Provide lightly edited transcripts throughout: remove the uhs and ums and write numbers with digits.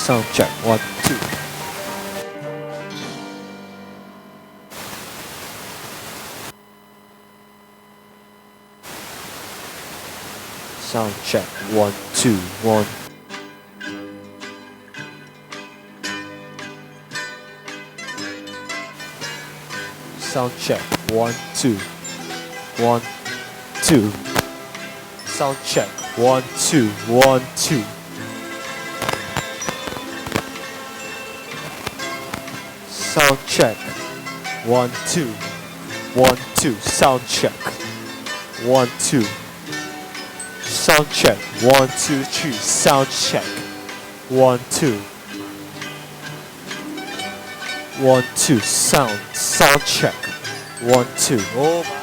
Sound check, 1, 2. Sound check, 1, 2, 1. Sound check, 1, 2, 1, 2. Sound check, 1, 2, 1, 2. Sound check, 1, 2, 1, 2. Sound check, 1, 2. Sound check, 1, 2, 3. Sound check, 1, 2. 1, 2. Sound check, 1, 2. Oh my.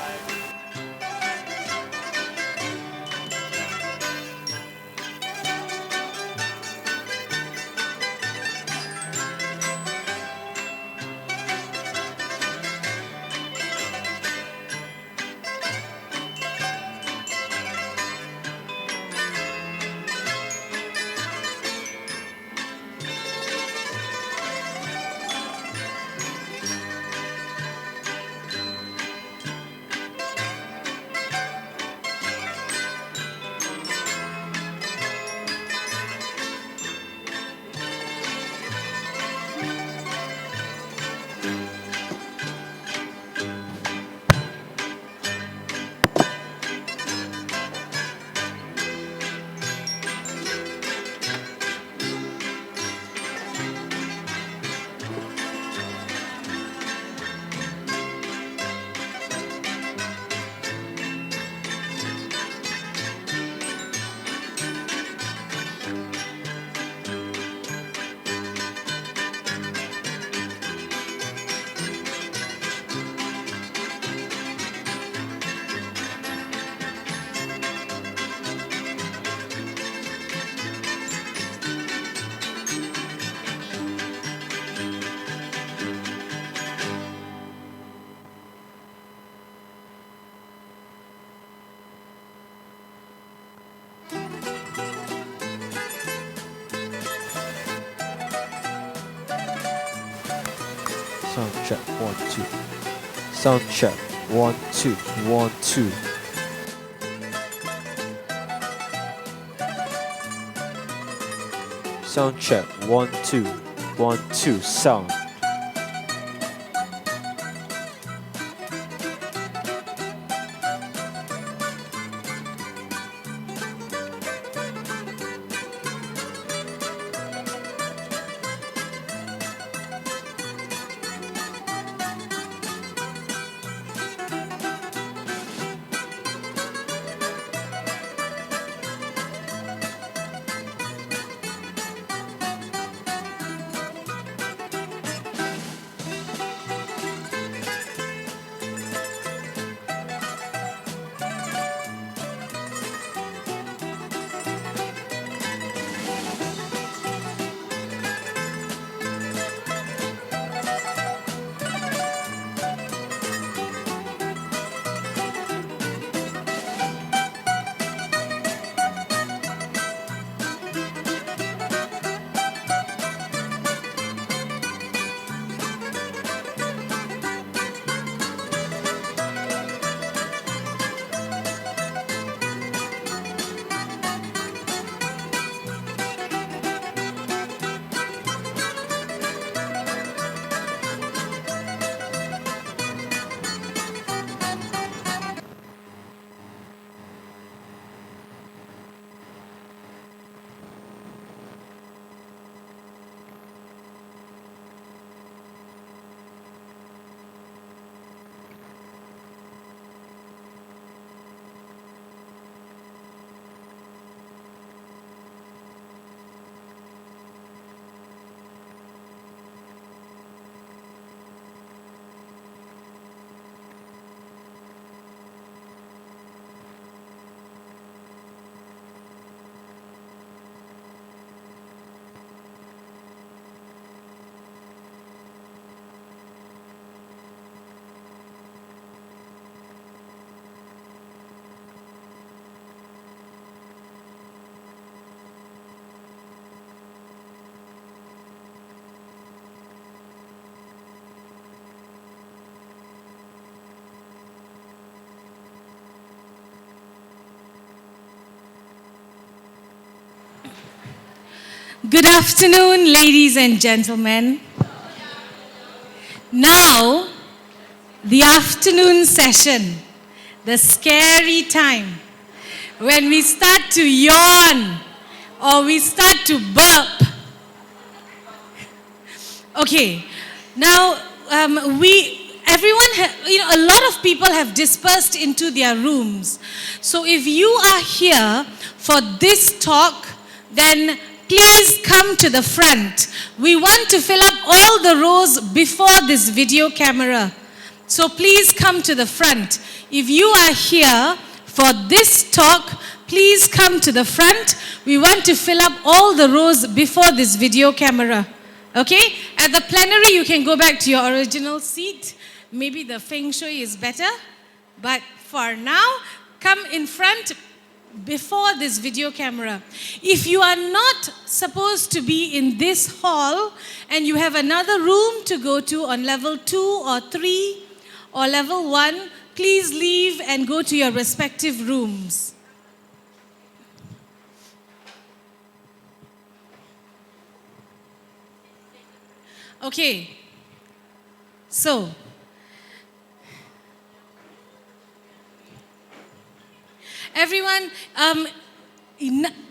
Sound check, 1, 2. Sound check, 1, 2, 1, 2. Sound check, 1, 2, 1, 2. Sound. Good afternoon, ladies and gentlemen. Now, the afternoon session, the scary time, when we start to yawn or we start to burp. Okay, now a lot of people have dispersed into their rooms. So if you are here for this talk, then please come to the front. We want to fill up all the rows before this video camera. So please come to the front. If you are here for this talk, please come to the front. We want to fill up all the rows before this video camera. Okay? At the plenary, you can go back to your original seat. Maybe the feng shui is better. But for now, come in front before this video camera. If you are not supposed to be in this hall and you have another room to go to on level 2 or 3 or level 1, please leave and go to your respective rooms. Okay, so everyone,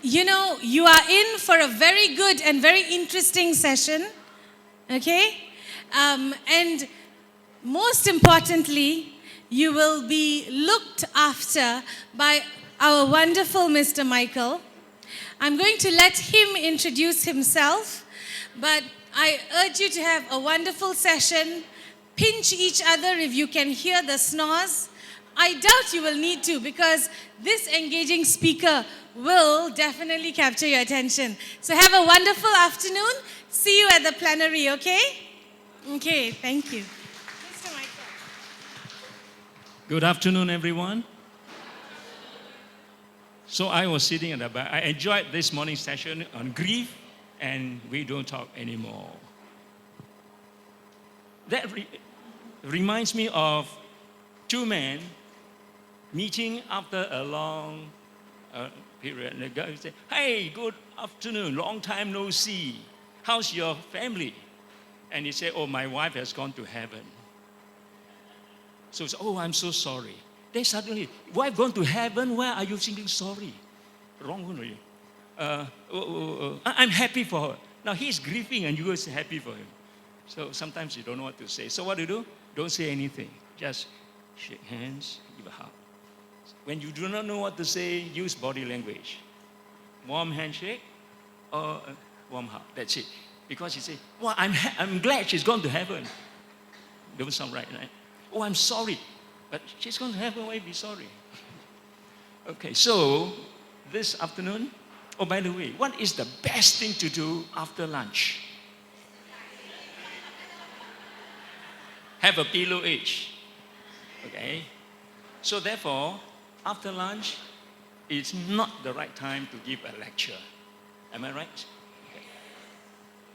you are in for a very good and very interesting session, okay? And most importantly, you will be looked after by our wonderful Mr. Michael. I'm going to let him introduce himself, but I urge you to have a wonderful session. Pinch each other if you can hear the snores. I doubt you will need to because this engaging speaker will definitely capture your attention. So have a wonderful afternoon. See you at the plenary, okay? Okay, thank you. Mr. Michael. Good afternoon, everyone. So I was sitting at the back. I enjoyed this morning's session on grief, and we don't talk anymore. That reminds me of two men meeting after a long period. And the guy said, "Hey, good afternoon, long time no see. How's your family?" And he said, "Oh, my wife has gone to heaven." So he said, "Oh, I'm so sorry." Then suddenly, "Wife gone to heaven? Why are you thinking sorry?" Wrong one, really. I'm happy for her. Now he's grieving and you are happy for him. So sometimes you don't know what to say. So what do? Don't say anything. Just shake hands, give a hug. When you do not know what to say, use body language. Warm handshake or warm hug. That's it. Because you say, "Well, I'm glad she's gone to heaven." Don't sound right, right? "Oh, I'm sorry. But she's gone to heaven, why be sorry?" Okay, so this afternoon, oh, by the way, what is the best thing to do after lunch? Have a pillow each. Okay? So therefore, after lunch, it's not the right time to give a lecture. Am I right? Okay.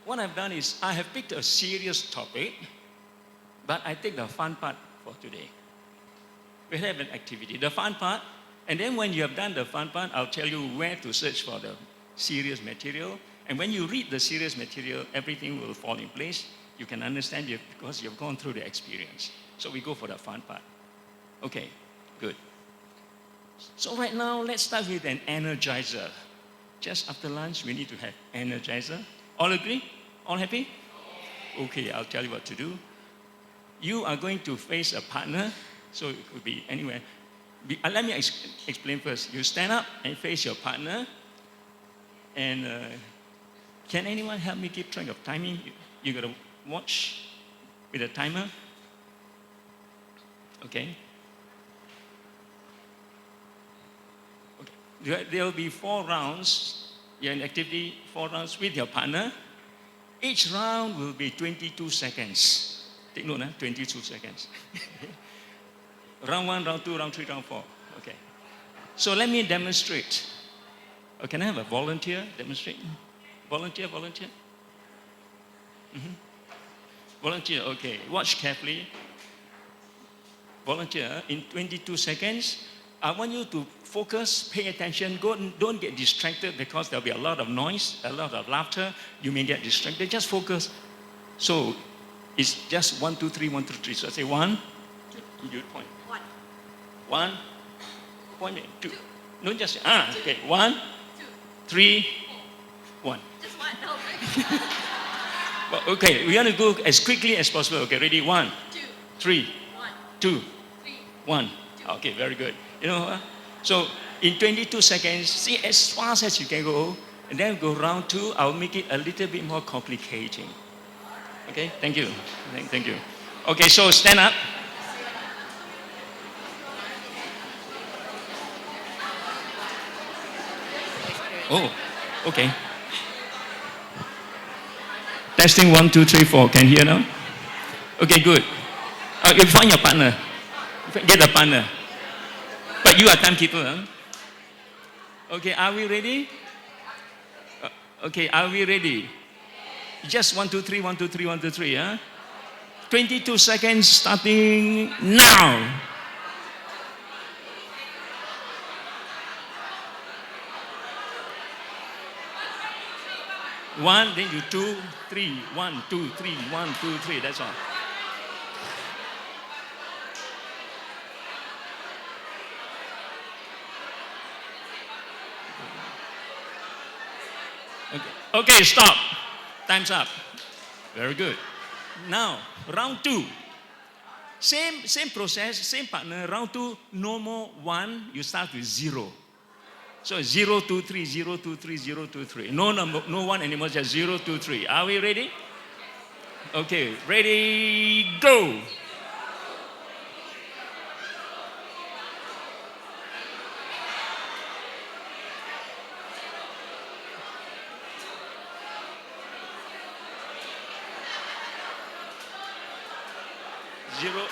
What I've done is I have picked a serious topic, but I take the fun part for today. We have an activity, the fun part, and then when you have done the fun part, I'll tell you where to search for the serious material. And when you read the serious material, everything will fall in place. You can understand it because you've gone through the experience. So we go for the fun part. Okay, good. So right now, let's start with an energizer. Just after lunch, we need to have energizer. All agree? All happy? Okay, I'll tell you what to do. You are going to face a partner, so it could be anywhere. Let me explain first. You stand up and face your partner. And can anyone help me keep track of timing? You got to watch with a timer. Okay. Okay. There will be 4 rounds. You're in activity, 4 rounds with your partner. Each round will be 22 seconds. Take note, 22 seconds. Round 1, round 2, round 3, round 4. Okay. So let me demonstrate. Oh, can I have a volunteer demonstrate? Volunteer? Mm-hmm. Volunteer, okay. Watch carefully. Volunteer, in 22 seconds, I want you to focus, pay attention. Don't get distracted because there'll be a lot of noise, a lot of laughter. You may get distracted. Just focus. So it's just 1, 2, 3, 1, 2, 3. So I say 1, 2, you point. 1, point, 2. No, just okay. 1, 2, 3, 1. Just one, no. Well, okay, we want to go as quickly as possible. Okay, ready? 1, 2, 3, 1, 2, 3. 1. Okay, very good. You know, so in 22 seconds, see as fast as you can go, and then go round 2. I'll make it a little bit more complicating. Okay, thank you. Thank you. Okay, so stand up. Oh, okay. Testing 1, 2, 3, 4. Can you hear now? Okay, good. You find your partner. Get a partner. But you are timekeeper. Huh? Okay, are we ready? Okay, are we ready? Just 1, 2, 3, 1, 2, 3, 1, 2, 3. Huh? 22 seconds starting now. One, then you 2, 3, 1, 2, 3, 1, 2, 3. That's all. Okay, stop. Time's up. Very good. Now, round 2. Same process, same partner. Round 2, no more 1. You start with 0. So 0, 2, 3, 0, 2, 3, 0, 2, 3. No number, no 1 anymore, just 0, 2, 3. Are we ready? Okay, ready, go.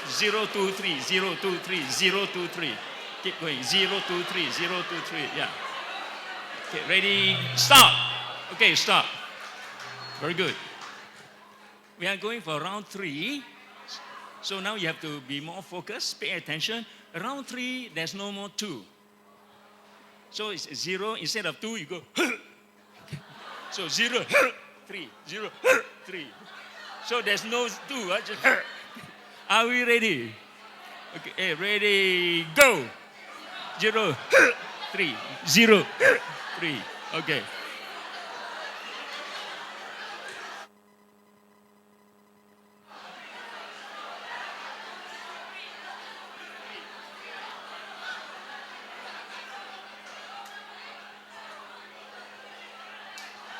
Zero, 2, 3, 0, 2, 3, 0, 2, 3. Keep going. 0, 2, 3, 0, 2, 3. Yeah. Okay, ready, stop. Okay, stop. Very good. We are going for round 3. So now you have to be more focused, pay attention. Round 3, there's no more 2. So it's 0. Instead of 2, you go. So 0, 3, 0, 3. So there's no 2. Just are we ready? Okay, ready, go. 0, 3, 0, 3. Okay.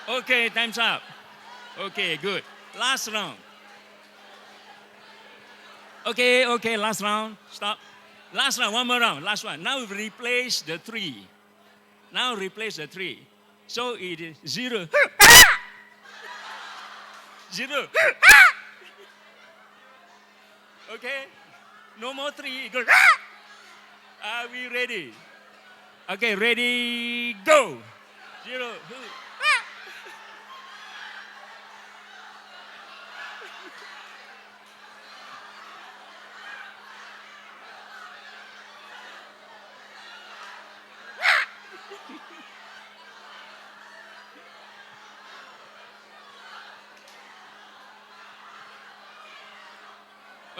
Okay, time's up. Okay, good. Last round. Okay, last round. Stop. Last round, one more round. Last one. Now replace the 3. Now replace the 3. So it is 0. 0. Okay? No more 3. It goes. Are we ready? Okay, ready, go. 0.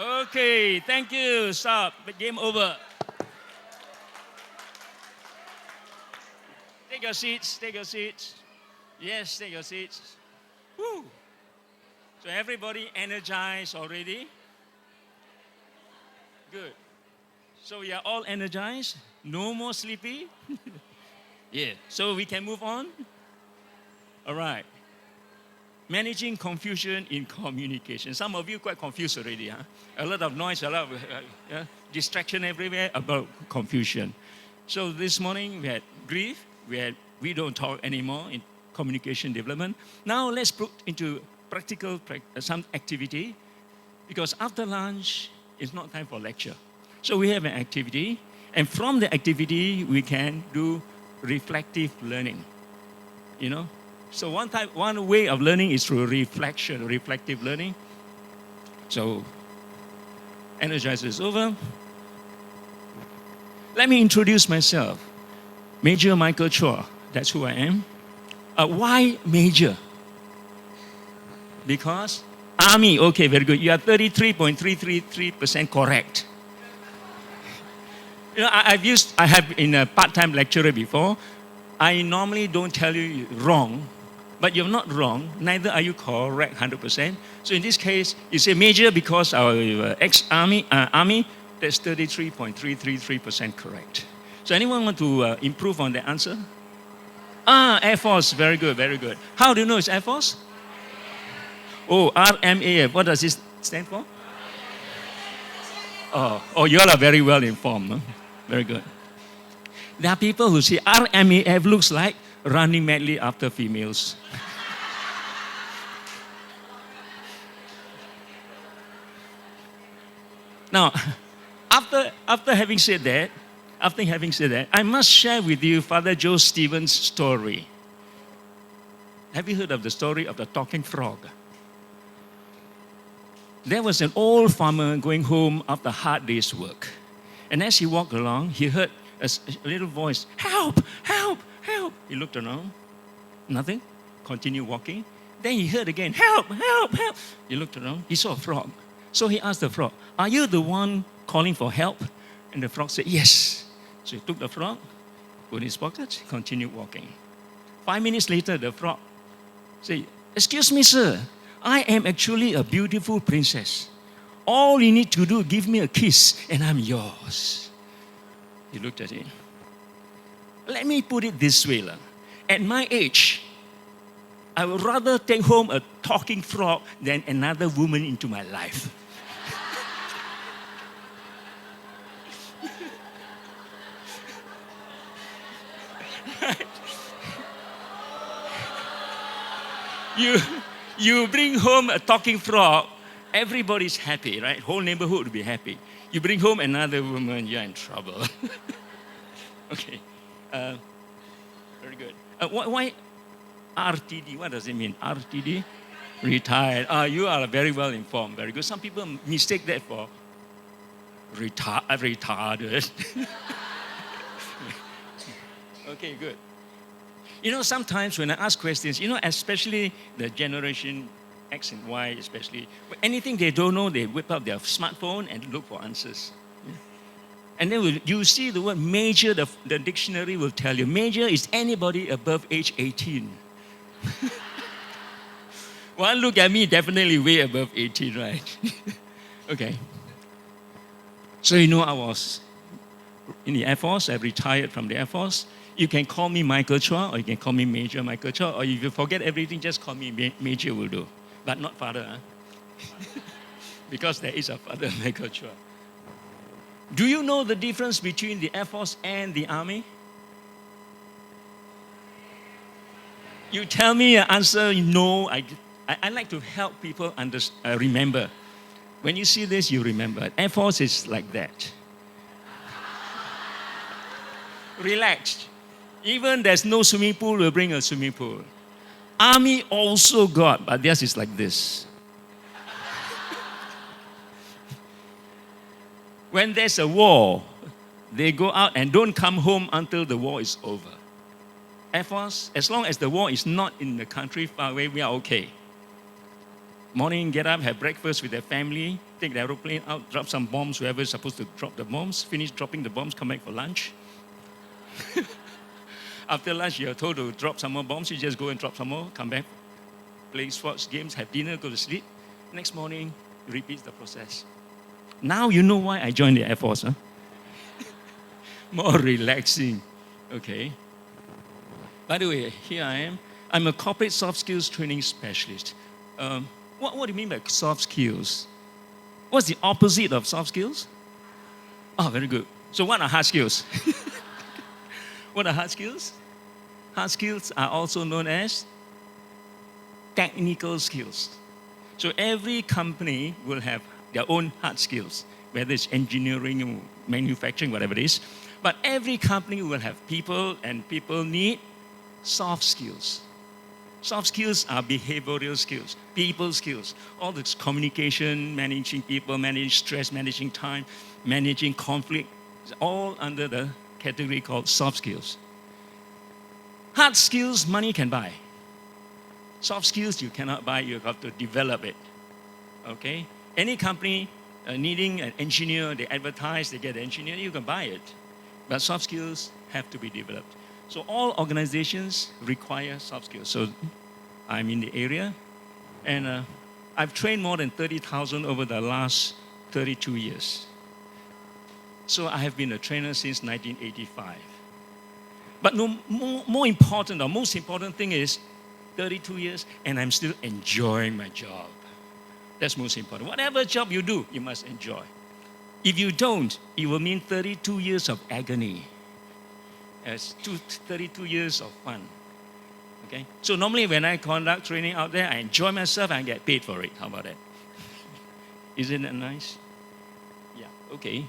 Okay, thank you. Stop. Game over. Take your seats. Take your seats. Yes, take your seats. Woo. So everybody energized already? Good. So we are all energized. No more sleepy. Yeah. So we can move on. All right. Managing confusion in communication. Some of you quite confused already. Huh? A lot of noise, a lot of distraction everywhere about confusion. So this morning we had grief. We don't talk anymore in communication development. Now let's put into practical some activity, because after lunch it's not time for lecture. So we have an activity, and from the activity we can do reflective learning. You know. So one way of learning is through reflection, reflective learning. So, Energizer is over. Let me introduce myself. Major Michael Chua. That's who I am. Why Major? Because Army. Okay, very good. You are 33.333% correct. You know, I have been a part-time lecturer before. I normally don't tell you wrong, but you're not wrong. Neither are you correct 100%. So in this case, you say Major because our ex-army, that's 33.333% correct. So anyone want to improve on the answer? Air Force. Very good, very good. How do you know it's Air Force? Oh, RMAF. What does this stand for? Oh, you all are very well informed. Huh? Very good. There are people who say RMAF looks like running madly after females. Now, after having said that, I must share with you Father Joe Stevens' story. Have you heard of the story of the talking frog? There was an old farmer going home after a hard day's work. And as he walked along, he heard a little voice, "Help, help, help." He looked around, nothing, continued walking. Then he heard again, "Help, help, help." He looked around, he saw a frog. So he asked the frog, "Are you the one calling for help?" And the frog said, "Yes." So he took the frog, put in his pocket, continued walking. 5 minutes later, the frog said, "Excuse me, sir, I am actually a beautiful princess. All you need to do, give me a kiss, and I'm yours." He looked at it. Let me put it this way. At my age, I would rather take home a talking frog than another woman into my life. You bring home a talking frog, everybody's happy, right? Whole neighborhood will be happy. You bring home another woman, you're in trouble. Okay. Very good. Why RTD? What does it mean? RTD? Retired. You are very well informed. Very good. Some people mistake that for retarded. Okay, good. You know, sometimes when I ask questions, especially the generation X and Y, especially, anything they don't know, they whip up their smartphone and look for answers. And then you see the word major, the dictionary will tell you, major is anybody above age 18. Well, look at me, definitely way above 18, right? Okay. So I was in the Air Force. I retired from the Air Force. You can call me Michael Chua, or you can call me Major Michael Chua, or if you forget everything, just call me Major will do. But not Father, huh? Because there is a Father, Michael Chua. Do you know the difference between the Air Force and the Army? You tell me an answer, no. I like to help people remember. When you see this, you remember. Air Force is like that. Relaxed. Even there's no swimming pool, we'll bring a swimming pool. Army also got, but theirs is like this. When there's a war, they go out and don't come home until the war is over. Air Force, as long as the war is not in the country far away, we are okay. Morning, get up, have breakfast with their family, take the aeroplane out, drop some bombs, whoever's supposed to drop the bombs, finish dropping the bombs, come back for lunch. After lunch, you're told to drop some more bombs, you just go and drop some more, come back, play sports, games, have dinner, go to sleep. Next morning, repeat the process. Now you know why I joined the Air Force, huh? More relaxing. Okay. By the way, here I am. I'm a corporate soft skills training specialist. What do you mean by soft skills? What's the opposite of soft skills? Oh, very good. So what are hard skills? What are hard skills? Hard skills are also known as technical skills. So every company will have their own hard skills, whether it's engineering, manufacturing, whatever it is. But every company will have people, and people need soft skills. Soft skills are behavioral skills, people skills. All this communication, managing people, managing stress, managing time, managing conflict. It's all under the category called soft skills. Hard skills, money can buy. Soft skills, you cannot buy. You have to develop it. Okay? Any company needing an engineer, they advertise, they get an engineer, you can buy it. But soft skills have to be developed. So all organizations require soft skills. So I'm in the area, and I've trained more than 30,000 over the last 32 years. So I have been a trainer since 1985. But more important, or most important thing is 32 years, and I'm still enjoying my job. That's most important. Whatever job you do, you must enjoy. If you don't, it will mean 32 years of agony. As 32 years of fun. Okay? So normally when I conduct training out there, I enjoy myself and I get paid for it. How about that? Isn't that nice? Yeah, okay.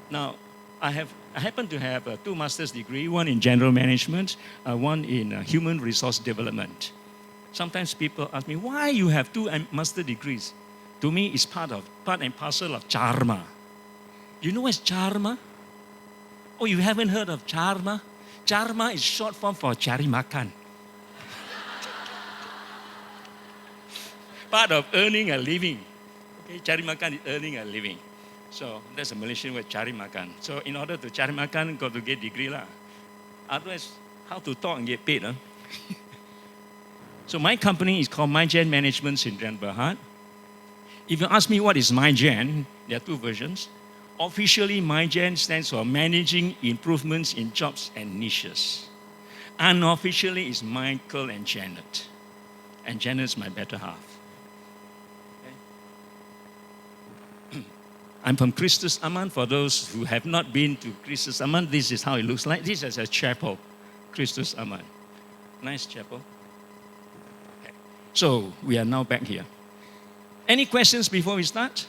Now, I happen to have 2 master's degrees, one in general management, one in human resource development. Sometimes people ask me, why you have 2 master's degrees? To me, it's part and parcel of charma. You know what's charma? Oh, you haven't heard of charma? Charma is short form for cari makan. Part of earning a living. Okay, cari makan is earning a living. So that's a Malaysian word, cari makan. So in order to cari makan, got to get degree lah. Otherwise, how to talk and get paid? Huh? So my company is called MyGen Management Sdn Bhd. If you ask me what is MyGen, there are 2 versions. Officially, MyGen stands for Managing Improvements in Jobs and Niches. Unofficially, it's Michael and Janet. And Janet's my better half. Okay. I'm from Christus Aman. For those who have not been to Christus Aman, this is how it looks like. This is a chapel, Christus Aman. Nice chapel. Okay. So, we are now back here. Any questions before we start?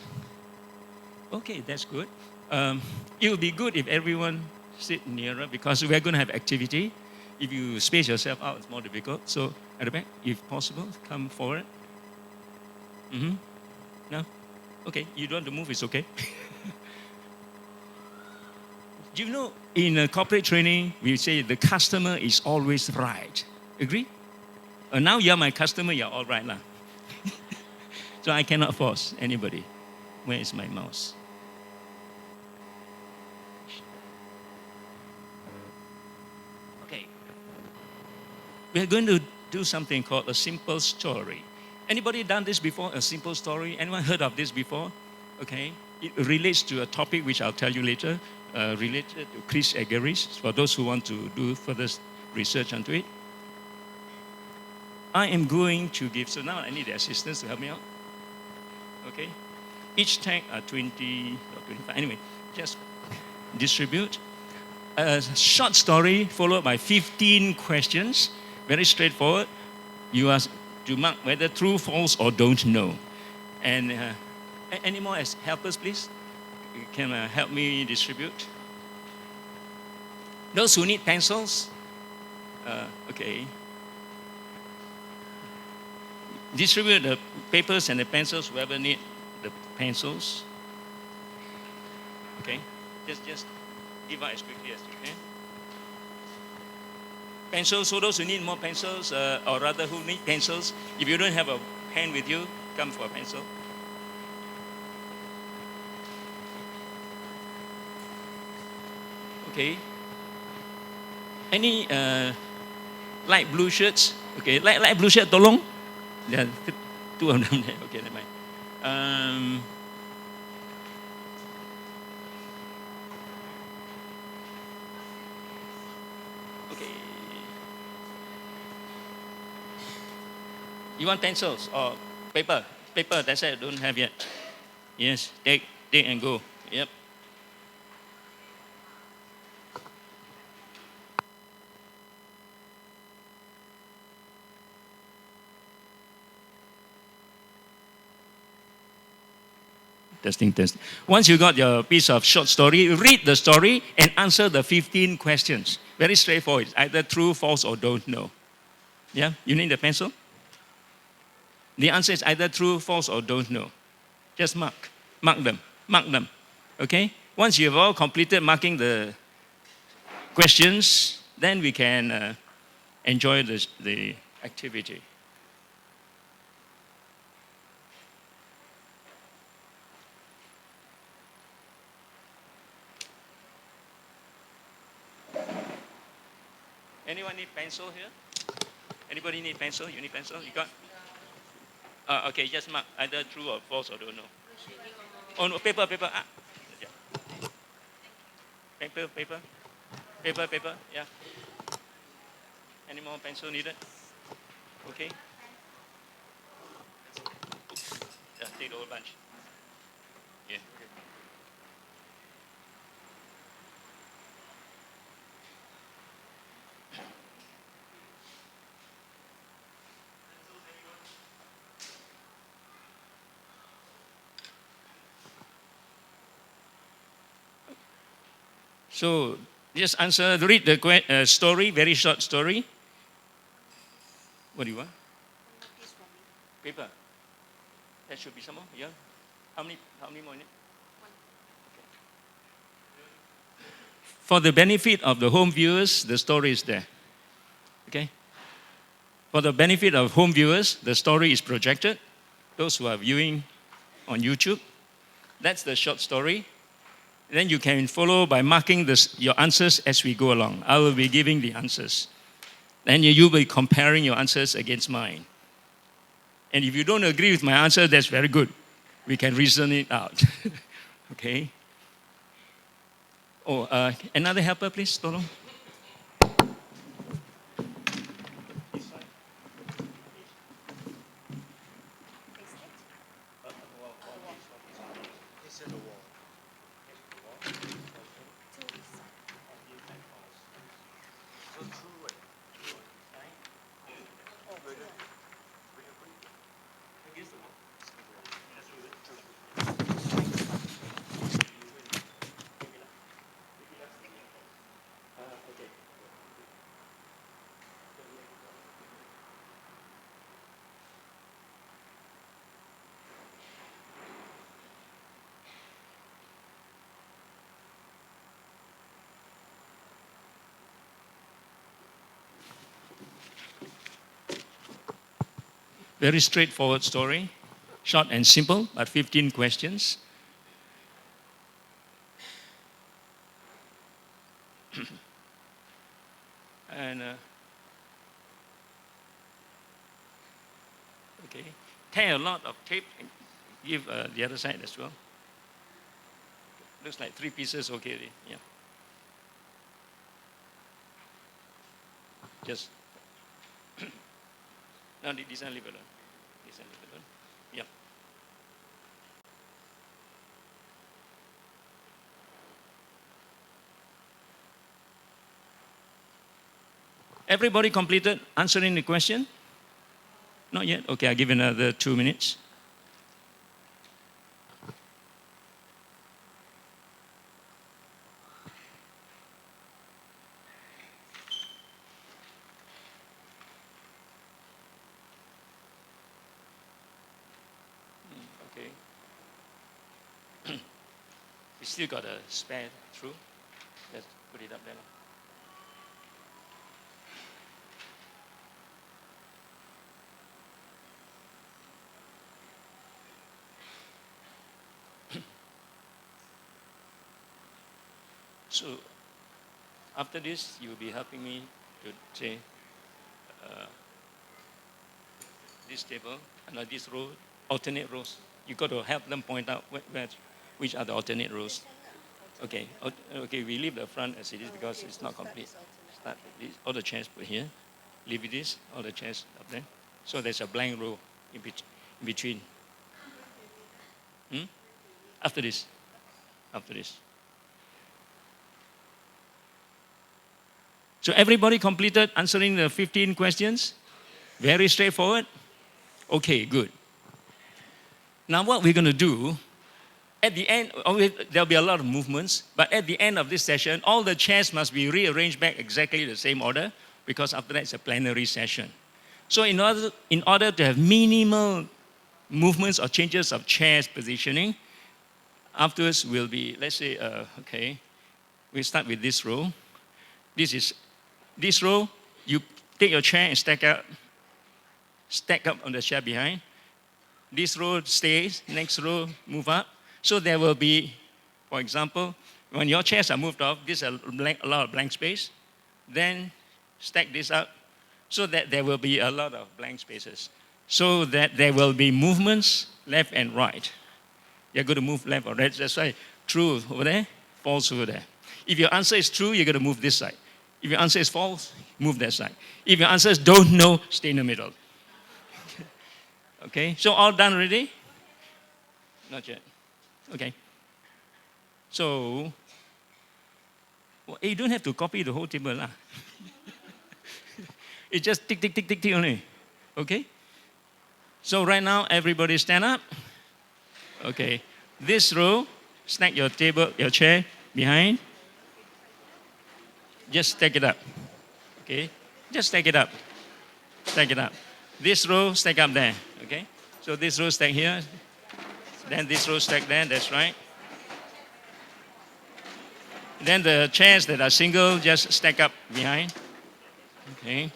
Okay, that's good. It will be good if everyone sit nearer because we're going to have activity. If you space yourself out, it's more difficult. So at the back, if possible, come forward. No? Okay, you don't want to move, it's okay. Do you know, in corporate training, we say the customer is always right. Agree? Now you're my customer, you're all right lah. So I cannot force anybody. Where is my mouse? Okay. We're going to do something called a simple story. Anybody done this before, a simple story? Anyone heard of this before? Okay. It relates to a topic which I'll tell you later, related to Chris Aguirre's, for those who want to do further research onto it. I am going to give, so now I need the assistants to help me out. Okay. Each tag are 20 or 25. Anyway, just distribute. A short story followed by 15 questions. Very straightforward. You are to mark whether true, false, or don't know. And any more as helpers, please? You can help me distribute. Those who need pencils, okay. Distribute the papers and the pencils, whoever need the pencils. Okay, just give out as quickly as you can. Pencils, so those who need more pencils, or rather who need pencils, if you don't have a pen with you, come for a pencil. Okay. Any light blue shirts? Okay, light blue shirt, tolong. There are 2 of them there. Okay, never mind. Okay. You want pencils or paper? Paper, that's it, don't have yet. Yes, take and go. Yep. Testing. Once you got your piece of short story, read the story and answer the 15 questions. Very straightforward. It's either true, false, or don't know. Yeah? You need a pencil? The answer is either true, false, or don't know. Just mark them. Okay? Once you have all completed marking the questions, then we can enjoy the activity. Anyone need pencil here? Anybody need pencil? You need pencil? You got? Okay, just mark either true or false or don't know. Oh no, paper. Ah. Yeah. Paper. Yeah. Any more pencil needed? Okay. Yeah, take the whole bunch. Yeah. So just read the story, very short story. What do you want? Paper. That should be some more, yeah. How many more in it? Okay. For the benefit of the home viewers, the story is there. Okay? For the benefit of home viewers, the story is projected. Those who are viewing on YouTube, that's the short story. Then you can follow by marking your answers as we go along. I will be giving the answers. Then you will be comparing your answers against mine. And if you don't agree with my answer, that's very good. We can reason it out. Okay? Oh, another helper, please, Tolong. Very straightforward story, short and simple, but 15 questions. And okay, tear a lot of tape and give the other side as well. Looks like 3 pieces, okay, yeah. Just no, this one leave alone. This one leave alone. Yeah. Everybody completed answering the question? Not yet? Okay, I'll give you another 2 minutes. Okay. We still got a spare through. Let's put it up there. So after this, you will be helping me to say this table and this row, alternate rows. You got to help them point out which are the alternate rows. Okay, okay. We leave the front as it is because it's not complete. Start with this. All the chairs put here. Leave this. All the chairs up there. So there's a blank row in between. After this. After this. So everybody completed answering the 15 questions? Very straightforward? Okay, good. Now what we're going to do, at the end, there'll be a lot of movements, but at the end of this session, all the chairs must be rearranged back exactly the same order, because after that it's a plenary session. So in order to have minimal movements or changes of chairs positioning, Afterwards will be, let's say, okay, we start with this row. This row, you take your chair and stack up on the chair behind. This row stays, next row move up. So there will be, for example, when your chairs are moved off, this is a lot of blank space. Then stack this up so that there will be a lot of blank spaces. So that there will be movements left and right. You're going to move left or right. That's why true over there, false over there. If your answer is true, you're going to move this side. If your answer is false, move that side. If your answer is don't know, stay in the middle. Okay, so all done already? Not yet. Okay. So, well, you don't have to copy the whole table. Lah. It's just tick, tick, tick, tick, tick only. Okay? So right now, everybody stand up. Okay. This row, stack your table, your chair behind. Just stack it up. Okay? Just stack it up. Stack it up. This row, stack up there. Okay? So this row stack here. Then this row stack there. That's right. Then the chairs that are single, just stack up behind. Okay.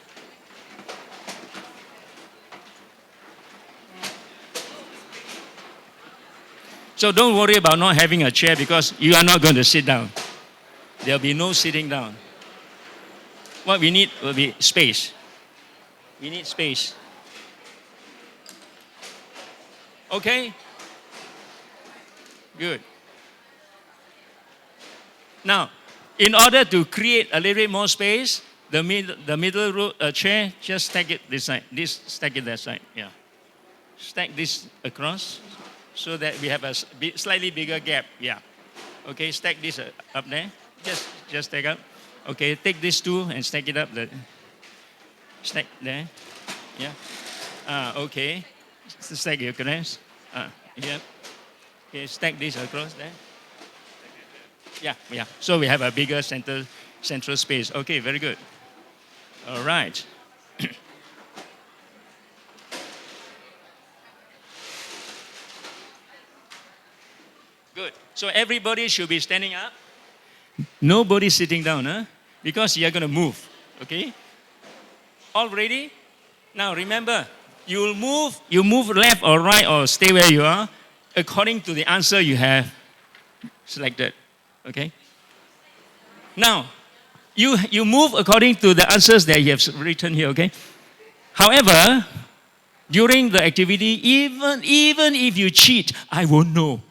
So don't worry about not having a chair because you are not going to sit down. There'll be no sitting down. What we need will be space. We need space. Okay? Good. Now, in order to create a little bit more space, the middle row, chair, just stack it this side. This, stack it that side. Yeah. Stack this across so that we have a slightly bigger gap. Yeah. Okay, stack this up there. Just stack up. Okay, take these two and stack it up. Stack there. Yeah. Okay. Stack it across. Yeah. Okay, stack this across there. Yeah. So we have a bigger central space. Okay, very good. All right. Good. So everybody should be standing up. Nobody sitting down, huh? Because you're going to move. Okay? All ready? Now remember, you move left or right or stay where you are according to the answer you have selected. Okay? Now, you move according to the answers that you have written here, okay? However, during the activity, even if you cheat, I won't know.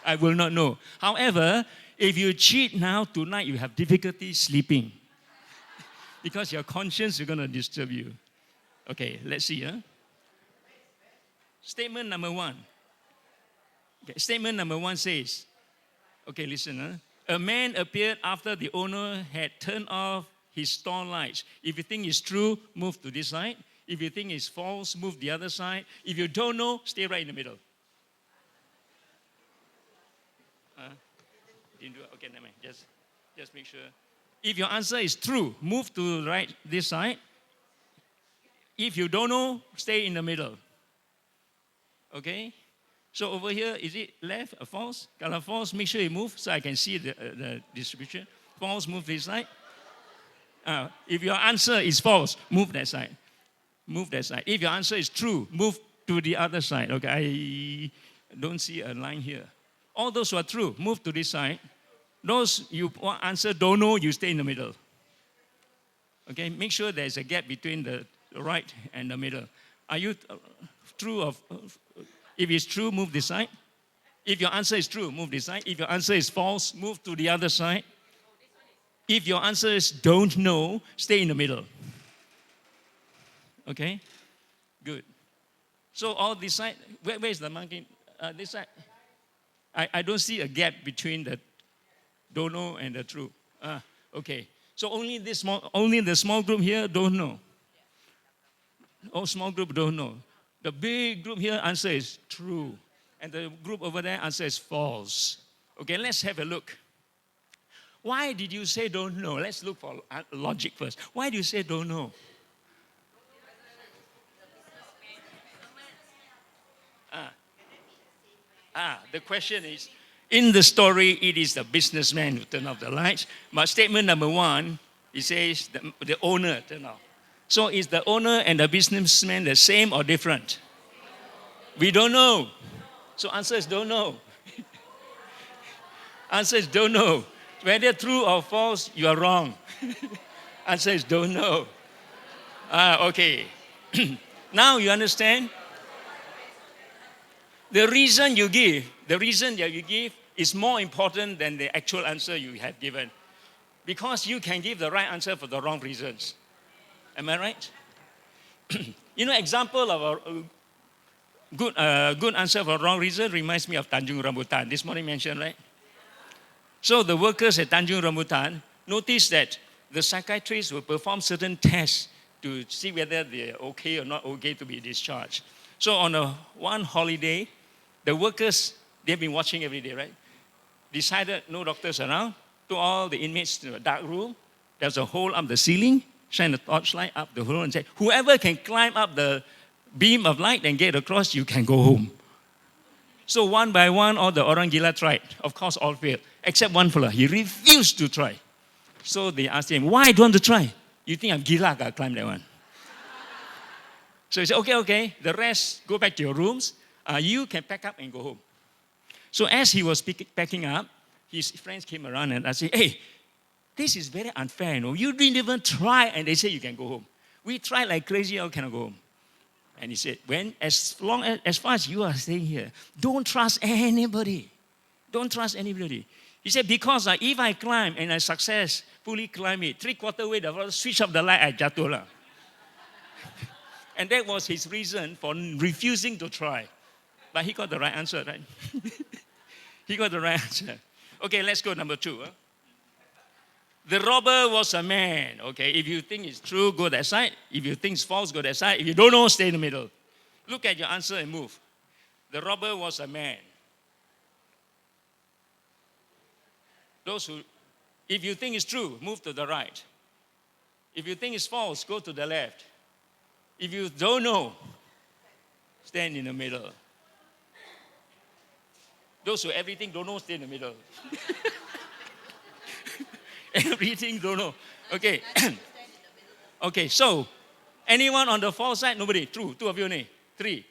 I will not know. However, if you cheat now, tonight you have difficulty sleeping. Because your conscience is going to disturb you. Okay, let's see. Huh? Statement number 1. Okay, statement number 1 says, okay, listen. Huh? A man appeared after the owner had turned off his store lights. If you think it's true, move to this side. If you think it's false, move the other side. If you don't know, stay right in the middle. Didn't do it? Okay, never mind. Just make sure. If your answer is true, move to the right, this side. If you don't know, stay in the middle. Okay? So over here, is it left or false? Kalau false, make sure you move so I can see the distribution. False, move this side. If your answer is false, move that side. Move that side. If your answer is true, move to the other side. Okay, I don't see a line here. All those who are true, move to this side. Those you answer don't know, you stay in the middle. Okay, make sure there's a gap between the right and the middle. Are you true of... If it's true, move this side. If your answer is true, move this side. If your answer is false, move to the other side. If your answer is don't know, stay in the middle. Okay? Good. So all this side, where is the monkey? This side. I don't see a gap between the don't know and the true. Okay. So only the small group here don't know. All small group don't know. The big group here answer is true. And the group over there answer is false. Okay, let's have a look. Why did you say don't know? Let's look for logic first. Why do you say don't know? The question is, In the story, it is the businessman who turned off the lights. But statement number 1, it says the owner turned off. So is the owner and the businessman the same or different? We don't know. So answer is don't know. Answer is don't know. Whether true or false, you are wrong. Answer is don't know. Okay. Now you understand? The reason that you give is more important than the actual answer you have given. Because you can give the right answer for the wrong reasons. Am I right? Example of a good answer for wrong reason reminds me of Tanjung Rambutan. This morning mentioned, right? So the workers at Tanjung Rambutan noticed that the psychiatrists will perform certain tests to see whether they're okay or not okay to be discharged. So on one holiday, the workers, they've been watching every day, right? Decided no doctors around, took all the inmates to a dark room. There's a hole up the ceiling, shine a torchlight up the hole and say, whoever can climb up the beam of light and get across, you can go home. So one by one, all the orang gila tried. Of course, all failed, except one fella. He refused to try. So they asked him, why don't you want to try? You think I'm gila, I can climb that one. So he said, okay. The rest, go back to your rooms. You can pack up and go home. So as he was packing up, his friends came around and asked him, hey, this is very unfair, You didn't even try, and they say you can go home. We tried like crazy, how can I go home? And he said, as far as you are staying here, don't trust anybody. Don't trust anybody. He said, because if I climb and I successfully climb it, 3/4 way, the switch off the light, I jatuh lah. And that was his reason for refusing to try. But he got the right answer, right? He got the right answer. Okay, let's go number 2. The robber was a man. Okay, if you think it's true, go that side. If you think it's false, go that side. If you don't know, stay in the middle. Look at your answer and move. The robber was a man. If you think it's true, move to the right. If you think it's false, go to the left. If you don't know, stand in the middle. Those who everything don't know, stay in the middle. Everything don't know. Okay. Okay, so anyone on the false side? Nobody. True. 2 of you only. 3.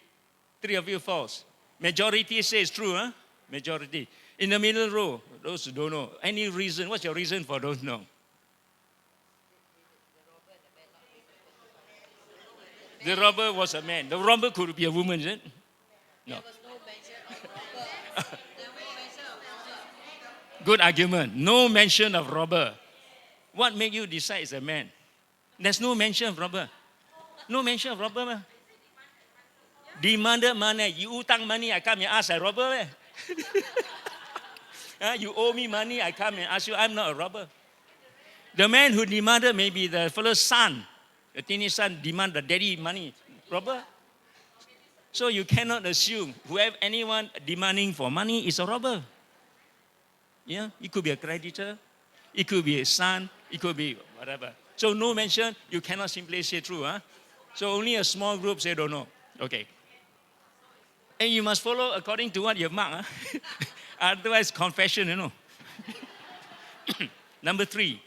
3 of you false. Majority says true, huh? Majority. In the middle row, those who don't know. Any reason? What's your reason for don't know? The robber was a man. The robber could be a woman, is it? No. Good argument. No mention of robber. What made you decide it's a man? There's no mention of robber. No mention of robber. Demanded money. You utang money, I come and ask a robber. You owe me money, I come and ask you. I'm not a robber. The man who demanded maybe the fellow's son. The teenage son demand the daddy money. Robber. So you cannot assume anyone demanding for money is a robber. Yeah, it could be a creditor, it could be a son, it could be whatever. So no mention, you cannot simply say true. Huh? So only a small group say don't know. Okay. And you must follow according to what you've marked. Huh? Otherwise, confession, Number 3,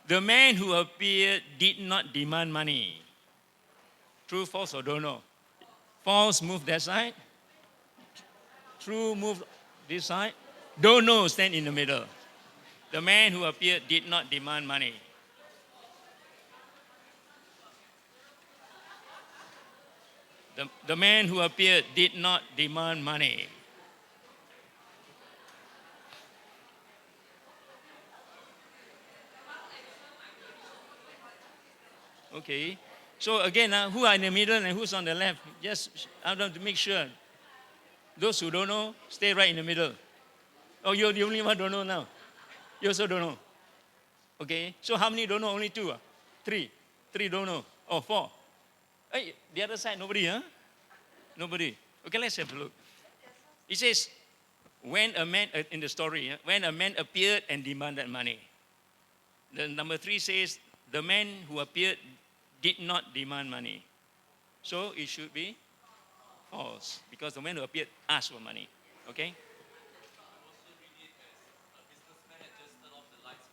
the man who appeared did not demand money. True, false, or don't know? False, move that side. True, move this side. Don't know, stand in the middle. The man who appeared did not demand money. The man who appeared did not demand money. Okay. So again, who are in the middle and who's on the left? Just I want to make sure. Those who don't know, stay right in the middle. Oh, you're the only one who don't know now. You also don't know. Okay. So how many don't know? Only 2? 3. 3 don't know. Oh, 4. Hey, the other side, nobody, huh? Nobody. Okay, let's have a look. It says, when a man, in the story, when a man appeared and demanded money. The number 3 says, the man who appeared did not demand money. So it should be false, because the man who appeared asked for money. Okay?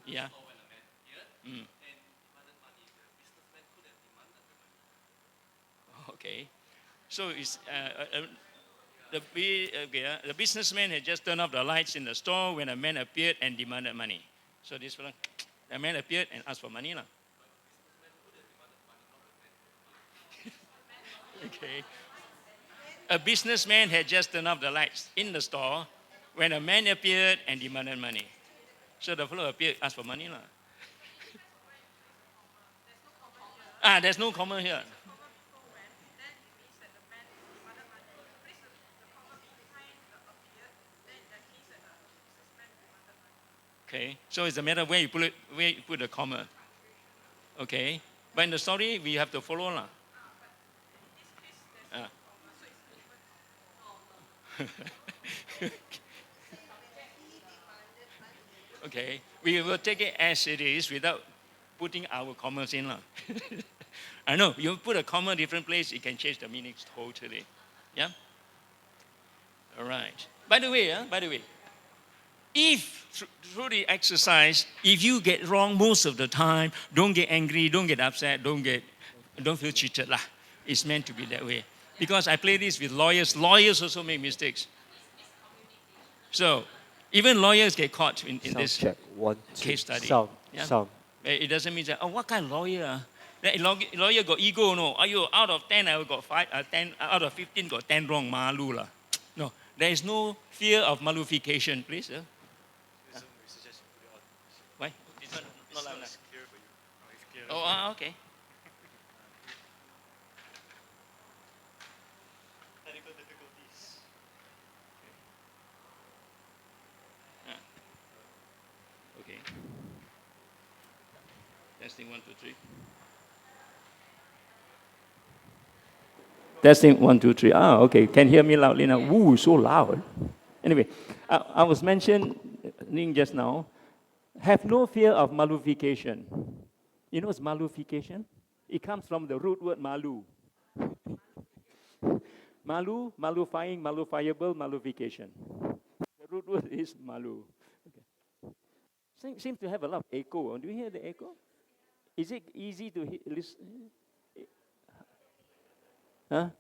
Yeah. Mm. Okay. So it's the businessman had just turned off the lights in the store when a man appeared and demanded money. So this one, the man appeared and asked for money. Okay. A businessman had just turned off the lights in the store when a man appeared and demanded money. So the fellow appeared, asked for money. There's no comma here. Okay, so it's a matter of where you put the comma. Okay, but in the story we have to follow lah. Ah. Okay, we will take it as it is without putting our commas in lah. I know you put a comma different place, it can change the meaning totally. Yeah. All right. By the way, if through the exercise, if you get wrong most of the time, don't get angry, don't get upset, don't feel cheated lah. It's meant to be that way. Because I play this with lawyers. Lawyers also make mistakes. So even lawyers get caught in this check. 1, 2. case study. Sound. Yeah? Sound. It doesn't mean that, what kind of lawyer? That lawyer got ego, no? Out of 10, I got 5, 10, out of 15 got 10 wrong, malu lah. No, there is no fear of malufication, please. Why? It's not loud enough. Oh, okay. Technical difficulties. Okay. Testing 1, 2, 3. Testing 1, 2, 3. Okay. Can hear me loudly now? Ooh, so loud. Anyway, I was mentioning just now, have no fear of malufication. You know what's malufication? It comes from the root word malu. Malu, malufying, malufiable, malufication. The root word is malu. Okay. Seems to have a lot of echo. Do you hear the echo? Is it easy to listen?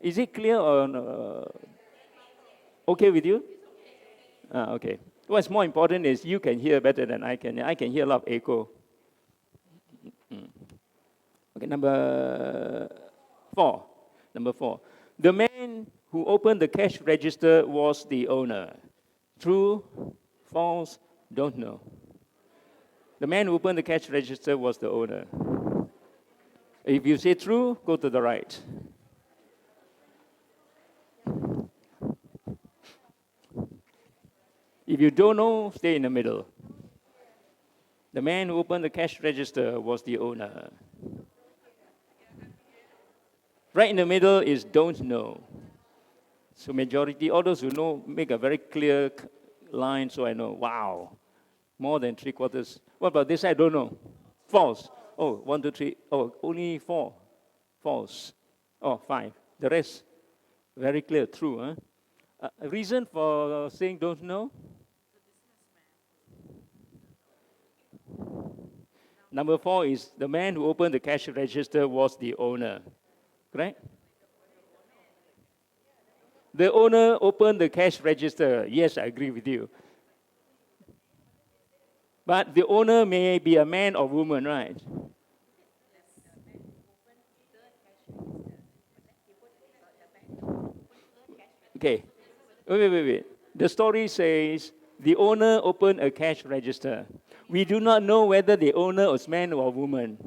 Is it clear or okay with you? Okay. What's more important is you can hear better than I can. I can hear a lot of echo. Okay, number 4. The man who opened the cash register was the owner. True, false, don't know. The man who opened the cash register was the owner. If you say true, go to the right. If you don't know, stay in the middle. The man who opened the cash register was the owner. Right in the middle is don't know. So majority, all those who know, make a very clear line so I know, wow, more than 3/4. What about this side? Don't know. False. Oh, 1, 2, 3. Oh, only 4. False. Oh, 5. The rest, very clear, true. A reason for saying don't know? Number 4 is the man who opened the cash register was the owner. Correct? The owner opened the cash register. Yes, I agree with you. But the owner may be a man or woman, right? Okay. Wait. The story says the owner opened a cash register. We do not know whether the owner was man or woman.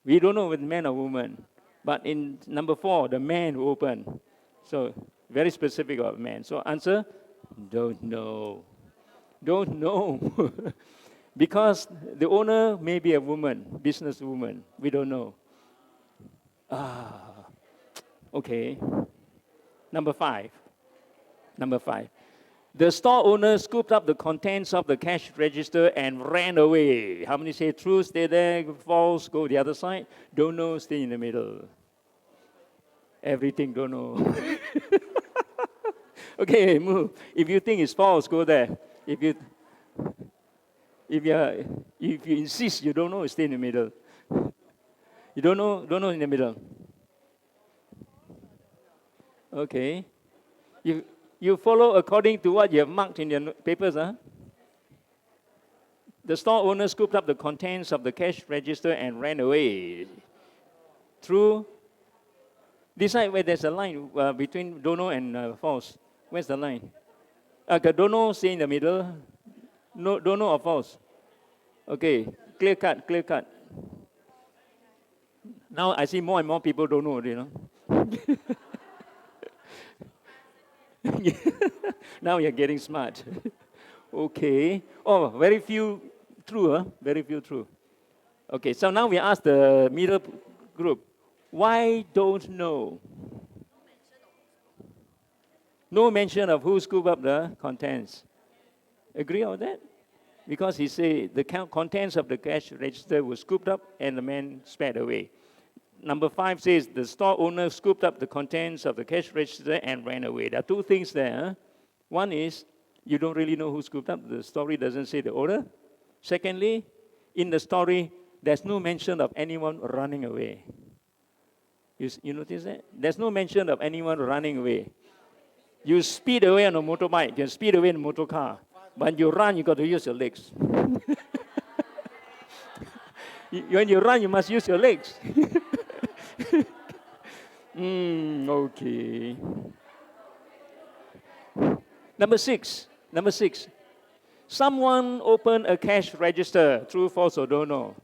We don't know whether man or woman. But in number 4, the man who opened. So very specific about man. So answer, don't know. Don't know. Because the owner may be a woman, businesswoman. We don't know. Okay. Number 5. The store owner scooped up the contents of the cash register and ran away. How many say true, stay there, false, go the other side? Don't know, stay in the middle. Everything don't know. Okay, move. If you think it's false, go there. If If you insist you don't know, stay in the middle. You don't know in the middle. Okay. You follow according to what you have marked in your papers, huh? The store owner scooped up the contents of the cash register and ran away. True. Decide where there's a line between don't know and false. Where's the line? Okay, don't know, stay in the middle. No, don't know or false. Okay, clear cut. Now I see more and more people don't know, you know. Now you're getting smart. Okay. Oh, very few true, huh? Very few true. Okay, so now we ask the middle group, why don't know? No mention of who scooped up the contents. Agree on that? Because he said the contents of the cash register were scooped up and the man sped away. Number 5 says the store owner scooped up the contents of the cash register and ran away. There are two things there. Huh? One is you don't really know who scooped up. The story doesn't say the owner. Secondly, in the story, there's no mention of anyone running away. You notice that? There's no mention of anyone running away. You speed away on a motorbike, you can speed away in a motor car. When you run, you got to use your legs. When you run, you must use your legs. Okay. Number six. Someone opened a cash register. True, false, or don't know?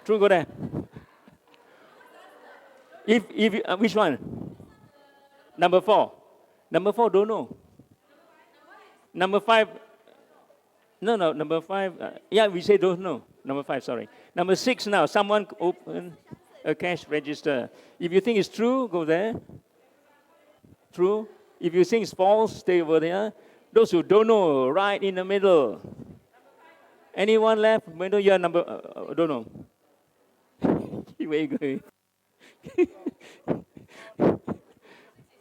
True, go there. Which one? Number 4. Number 4, don't know. Number 5. No, number 5. Yeah, we say don't know. Number 5, sorry. Number 6 now. Someone opened a cash register. If you think it's true, go there. True. If you think it's false, stay over there. Those who don't know, right in the middle. Anyone left? Middle, you're number, don't know. Where you going?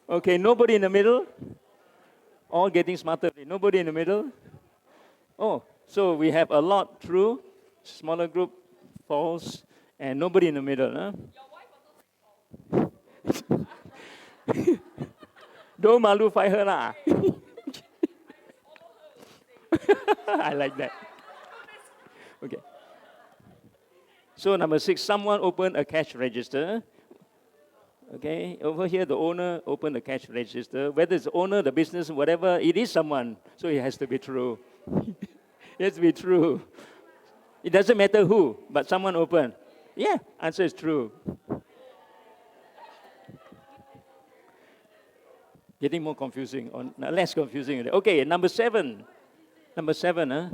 Okay, nobody in the middle. All getting smarter. Nobody in the middle. Oh, so we have a lot true, smaller group false, and nobody in the middle. Huh? Don't malu, fight her lah. I like that. Okay. So number 6, someone opened a cash register. Okay, over here the owner opened the cash register. Whether it's the owner, the business, whatever, it is someone. So it has to be true. It has to be true. It doesn't matter who, but someone opened. Yeah, answer is true. Getting more confusing, or less confusing. Okay, number 7. Number 7, huh?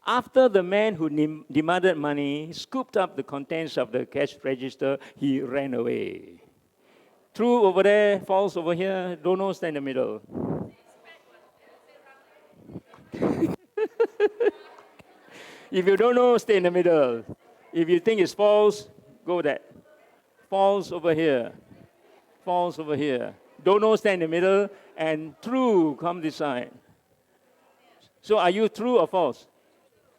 After the man who demanded money scooped up the contents of the cash register, he ran away. True over there, false over here, don't know, stay in the middle. If you don't know, stay in the middle. If you think it's false, go there. False over here. False over here. Don't know, stay in the middle. And true, come this side. So are you true or false?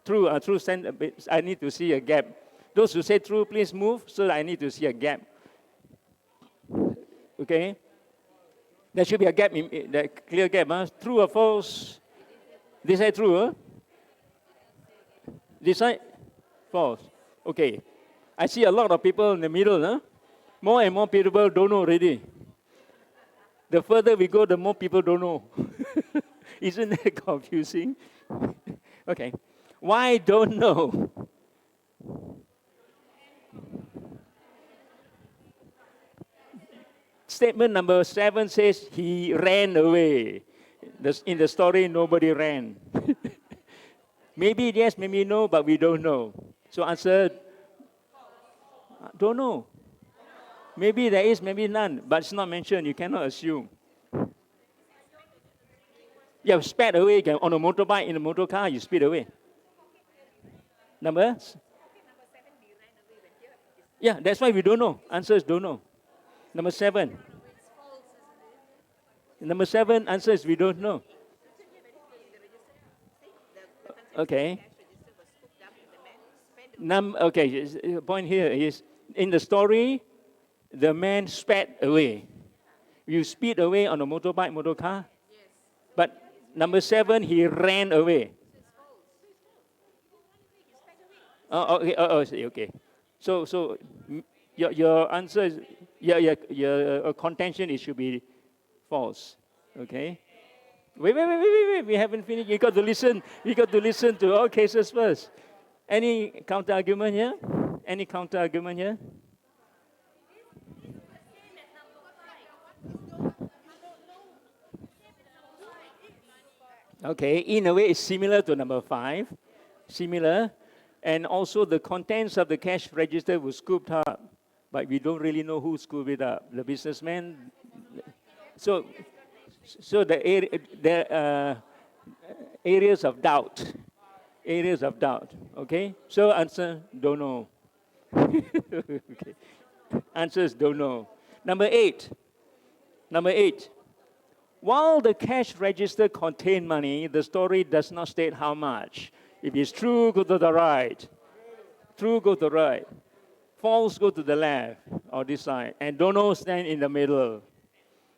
True, true, stand a bit. I need to see a gap. Those who say true, please move so that I need to see a gap. Okay? There should be a gap, the clear gap. Huh? True or false? This side true, huh? This side false. Okay. I see a lot of people in the middle. Huh? More and more people don't know already. The further we go, the more people don't know. Isn't that confusing? Okay. Why don't know? Statement number 7 says he ran away. In the story, nobody ran. Maybe yes, maybe no, but we don't know. So answer, don't know. Maybe there is, maybe none, but it's not mentioned. You cannot assume. You sped away on a motorbike, in a motor car, you speed away. Number? Yeah, that's why we don't know. Answer is don't know. Number 7. Number 7, answer is we don't know. Okay. Okay, point here is, in the story, the man sped away. You speed away on a motorbike, motor car. But number 7, he ran away. Oh, okay. Okay. So your answer is, your contention, it should be false. Okay. Wait. We haven't finished. You got to listen. You got to listen to all cases first. Any counter argument here? Any counter argument here? Okay, in a way, it's similar to number 5. Similar. And also the contents of the cash register was scooped up. But we don't really know who scooped it up. The businessman. So the areas of doubt. Areas of doubt. Okay? So answer, don't know. Okay. Answers, don't know. Number 8. While the cash register contained money, the story does not state how much. If it's true, go to the right. True, go to the right. False, go to the left or this side. And don't know, stand in the middle.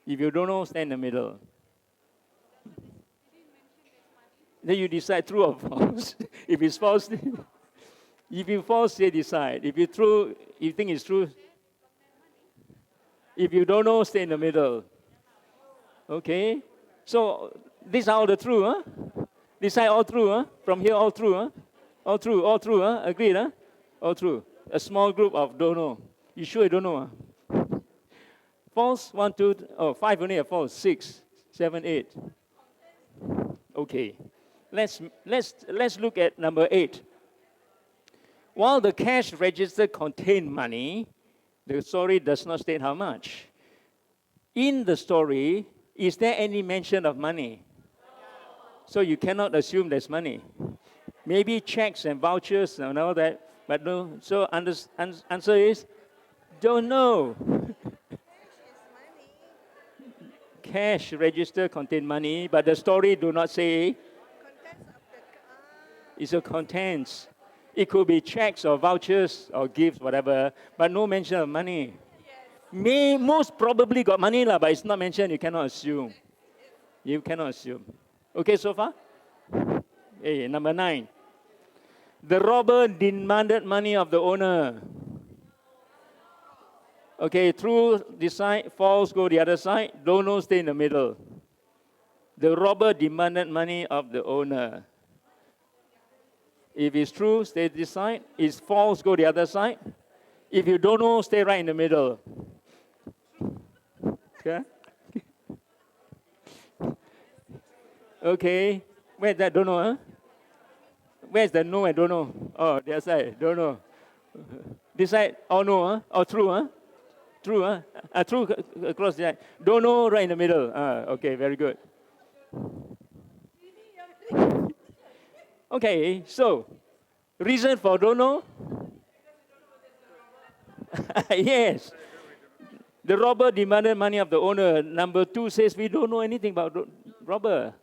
If you don't know, stand in the middle. Then you decide true or false. If it's false, if you false, they decide. If you true, you think it's true. If you don't know, stay in the middle. Okay? So these are all the true, huh? Decide all true, huh? From here, all true, huh? All true, huh? Agreed, huh? All true. A small group of don't know. You sure you don't know, huh? False, 1, 2, 5 only are false. 6, 7, 8. Okay. Let's look at number 8. While the cash register contained money, the story does not state how much. In the story, is there any mention of money? So you cannot assume there's money. Maybe checks and vouchers and all that, but no. So answer is, don't know. Cash register contain money, but the story do not say. It's a contents. It could be checks or vouchers or gifts, whatever, but no mention of money. Most probably got money, but it's not mentioned. You cannot assume. You cannot assume. Okay, so far? Hey, number 9. The robber demanded money of the owner. Okay, true, this side. False, go the other side. Don't know, stay in the middle. The robber demanded money of the owner. If it's true, stay this side. If it's false, go the other side. If you don't know, stay right in the middle. Okay? Okay. Where's that don't know, huh? Where's the no and don't know? Oh, the other side, don't know. This side, oh no, huh? Oh, true, huh? True, huh? True across the side. Don't know, right in the middle. Okay, very good. Okay, so, reason for don't know? Yes. The robber demanded money of the owner. Number 2 says we don't know anything about robber.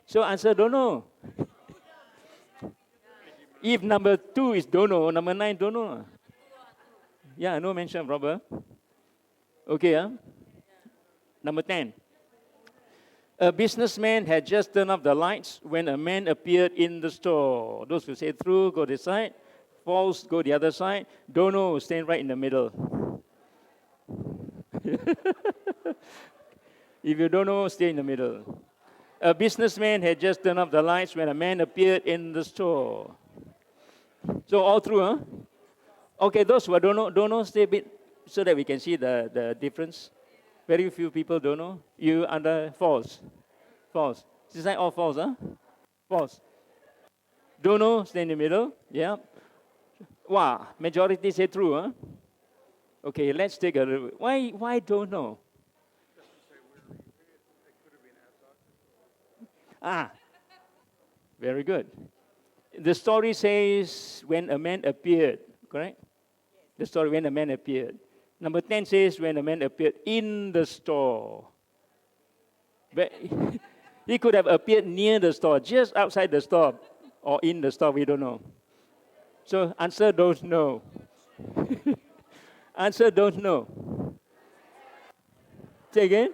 So answer don't know. If number 2 is don't know, number 9 don't know. Yeah, no mention of robber. Okay, huh? Number 10. A businessman had just turned off the lights when a man appeared in the store. Those who say true, go this side. False, go the other side. Don't know, stand right in the middle. If you don't know, stay in the middle. A businessman had just turned off the lights when a man appeared in the store. So all true, huh? Okay, those who don't know, stay a bit so that we can see the difference. Very few people don't know. You under false. False. This is all false, huh? False. Don't know, stay in the middle. Yeah. Wow, majority say true, huh? Okay, let's take a look. Why don't know? Very good. The story says when a man appeared, correct? The story when a man appeared. Number 10 says when a man appeared in the store. But he could have appeared near the store, just outside the store, or in the store, we don't know. So answer, don't know. Answer, don't know. Say again?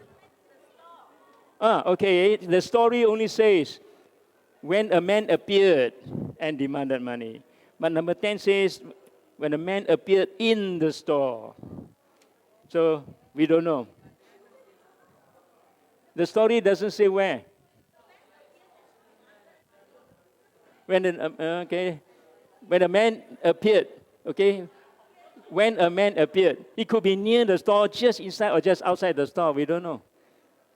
Okay, the story only says, when a man appeared and demanded money. But number 10 says, when a man appeared in the store. So we don't know. The story doesn't say where. When a man appeared, okay, when a man appeared, it could be near the store, just inside or just outside the store, we don't know.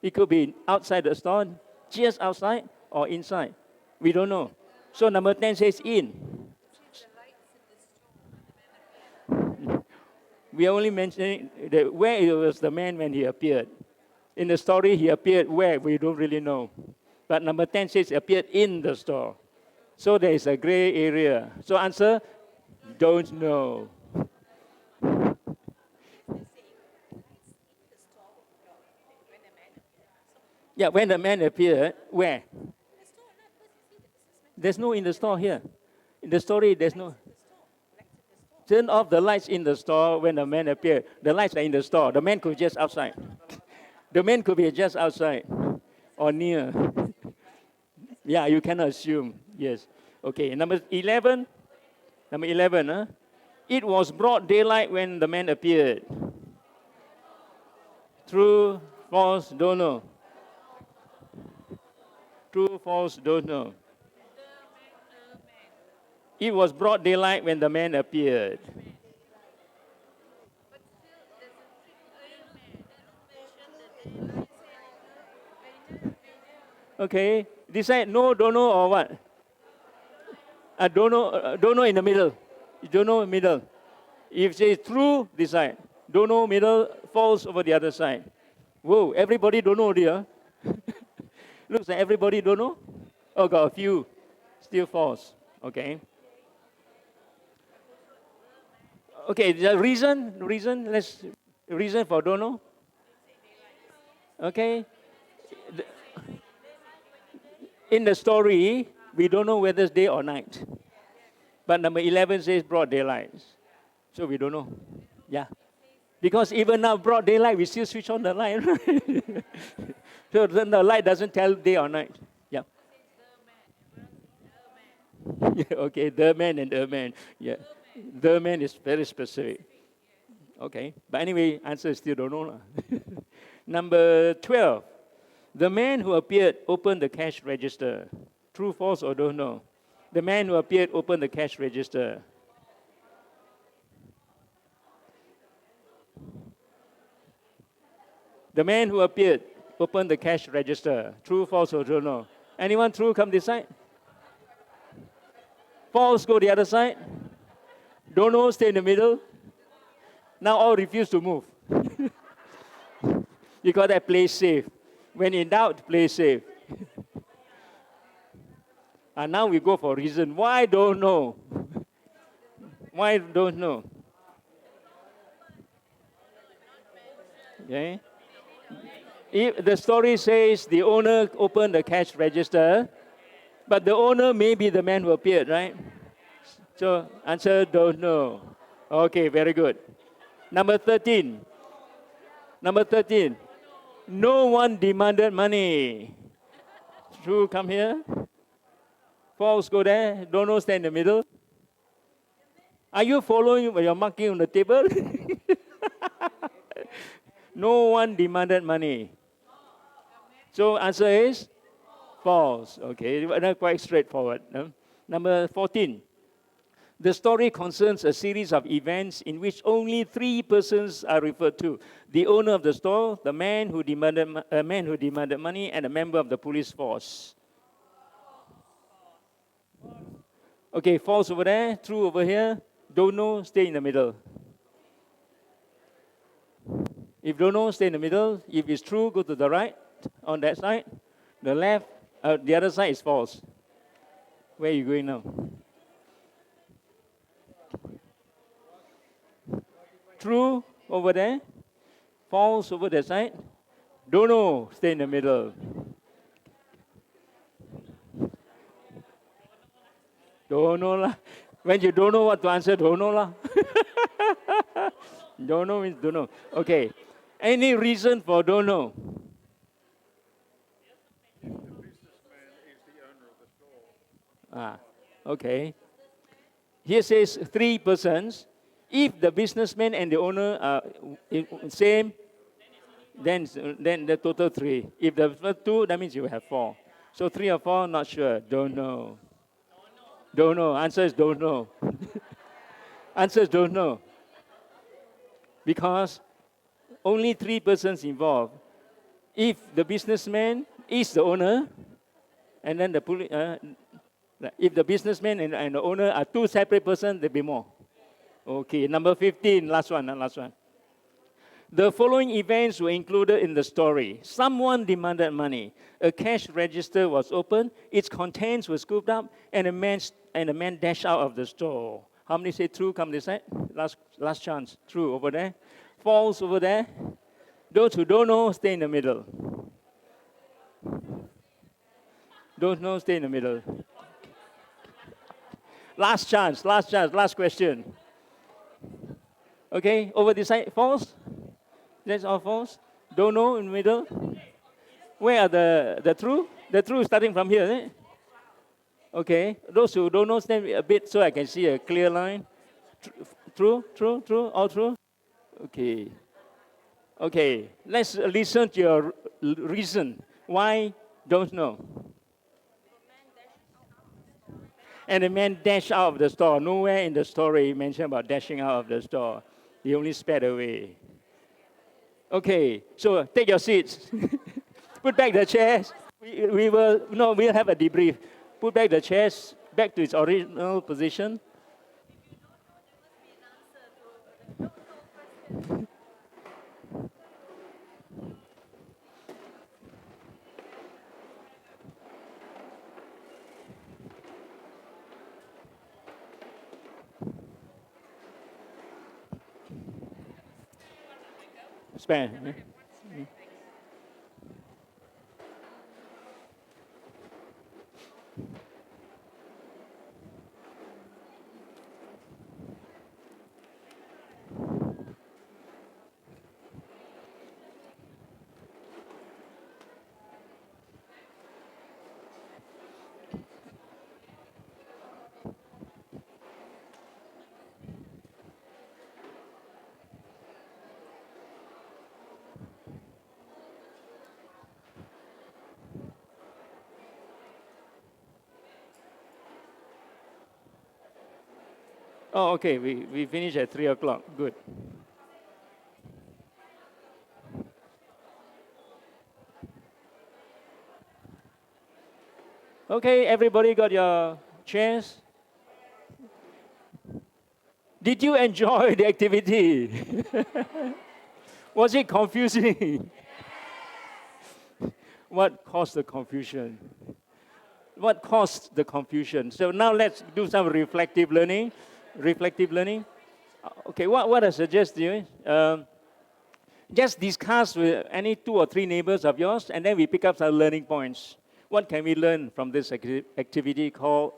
It could be outside the store, just outside or inside, we don't know. So number 10 says in. We are only mentioning where it was the man when he appeared. In the story, he appeared where, we don't really know. But number 10 says appeared in the store. So there is a gray area. So answer, don't know. Yeah, when the man appeared, where? There's no in the store here. In the story, there's no. Turn off the lights in the store when the man appeared. The lights are in the store. The man could be just outside. The man could be just outside or near. Yeah, you cannot assume. Yes. Okay, number 11. Number 11, it was broad daylight when the man appeared. True, false, don't know. True, false, don't know. It was broad daylight when the man appeared. Okay, decide no, don't know, or what? Don't know in the middle. Don't know middle. If it says true, decide. Don't know middle, false over the other side. Whoa, everybody don't know, dear. Looks like everybody don't know. Oh, got a few. Still false. Okay. Okay, the reason for don't know. Okay. In the story, we don't know whether it's day or night. But number 11 says broad daylight. So we don't know. Yeah. Because even now, broad daylight, we still switch on the light. So then the light doesn't tell day or night. Yeah. Yeah, okay, the man and the man. Yeah. The man is very specific. Okay. But anyway, answer is still don't know. Number 12. The man who appeared opened the cash register. True, false, or don't know? The man who appeared opened the cash register. The man who appeared opened the cash register. True, false, or don't know? Anyone true, come this side? False, go the other side. Don't know, stay in the middle. Now all refuse to move. You got that, play safe. When in doubt, play safe. And now we go for reason. Why don't know? Why don't know? Okay. If the story says the owner opened the cash register, but the owner may be the man who appeared, right? So answer, don't know. Okay, very good. Number 13. Number 13. No one demanded money. True, come here. False, go there. Don't know, stand in the middle. Are you following when you're marking on the table? No one demanded money. So answer is false. Okay, not quite straightforward. No? Number 14. The story concerns a series of events in which only 3 persons are referred to: the owner of the store, the man who demanded money, and a member of the police force. Okay, false over there, true over here. Don't know, stay in the middle. If don't know, stay in the middle. If it's true, go to the right on that side. The left, the other side is false. Where are you going now? True over there. False over that side. Don't know, stay in the middle. Don't know lah. When you don't know what to answer, don't know lah. Don't know means don't know. Okay. Any reason for don't know? Ah, okay. Here says 3 persons. If the businessman and the owner are same, then the total 3. If the first 2, that means you have 4. So 3 or 4, not sure. Don't know. Don't know. Answer is don't know. Answer is don't know. Because only 3 persons involved. If the businessman is the owner, and then if the businessman and the owner are 2 separate persons, there'll be more. Okay, number 15, last one. The following events were included in the story. Someone demanded money. A cash register was opened. Its contents were scooped up, and a man dashed out of the store. How many say true? Come this side. Last chance. True over there. False over there. Those who don't know, stay in the middle. Don't know, stay in the middle. Last chance. Last question. Okay, over this side. False. That's all false. Don't know in the middle. Where are the true? The true is starting from here, isn't it? Okay. Those who don't know, stand a bit so I can see a clear line. True, all true. Okay. Okay. Let's listen to your reason. Why don't know? And the man dashed out of the store. Nowhere in the story mentioned about dashing out of the store. He only sped away. Okay, so take your seats. Put back the chairs. We'll have a debrief. Put back the chairs back to its original position. Span. Oh, okay, we finish at 3 o'clock. Good. Okay, everybody got your chairs? Did you enjoy the activity? Was it confusing? What caused the confusion? What caused the confusion? So now let's do some reflective learning. Okay, what I suggest to you is just discuss with any 2 or 3 neighbors of yours, and then we pick up some learning points. What can we learn from this activity called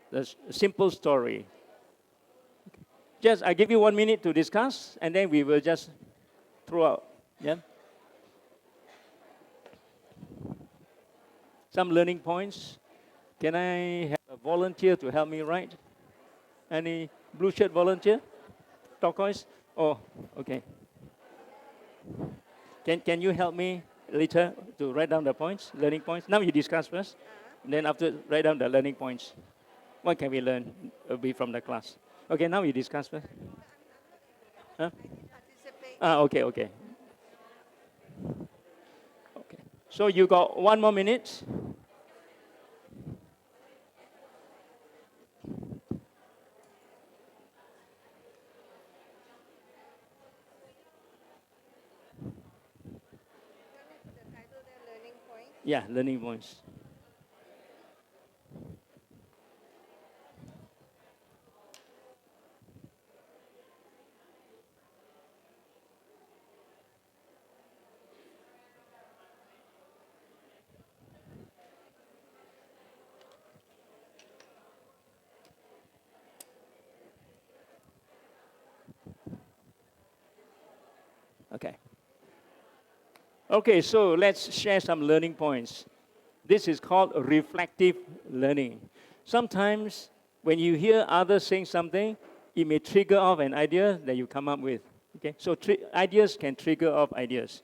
the simple story? Just I give you 1 minute to discuss, and then we will just throw out. Yeah. Some learning points. Can I have a volunteer to help me write? Any blue shirt volunteer? Turquoise? Oh, okay. Can you help me later to write down the points, learning points? Now you discuss first. Then after, write down the learning points. What can we learn? It'll be from the class. Okay, now you discuss first. Huh? Okay. Okay. So you got 1 more minute. Yeah, learning points. Okay. Okay, so let's share some learning points. This is called reflective learning. Sometimes when you hear others saying something, it may trigger off an idea that you come up with. Okay, so ideas can trigger off ideas.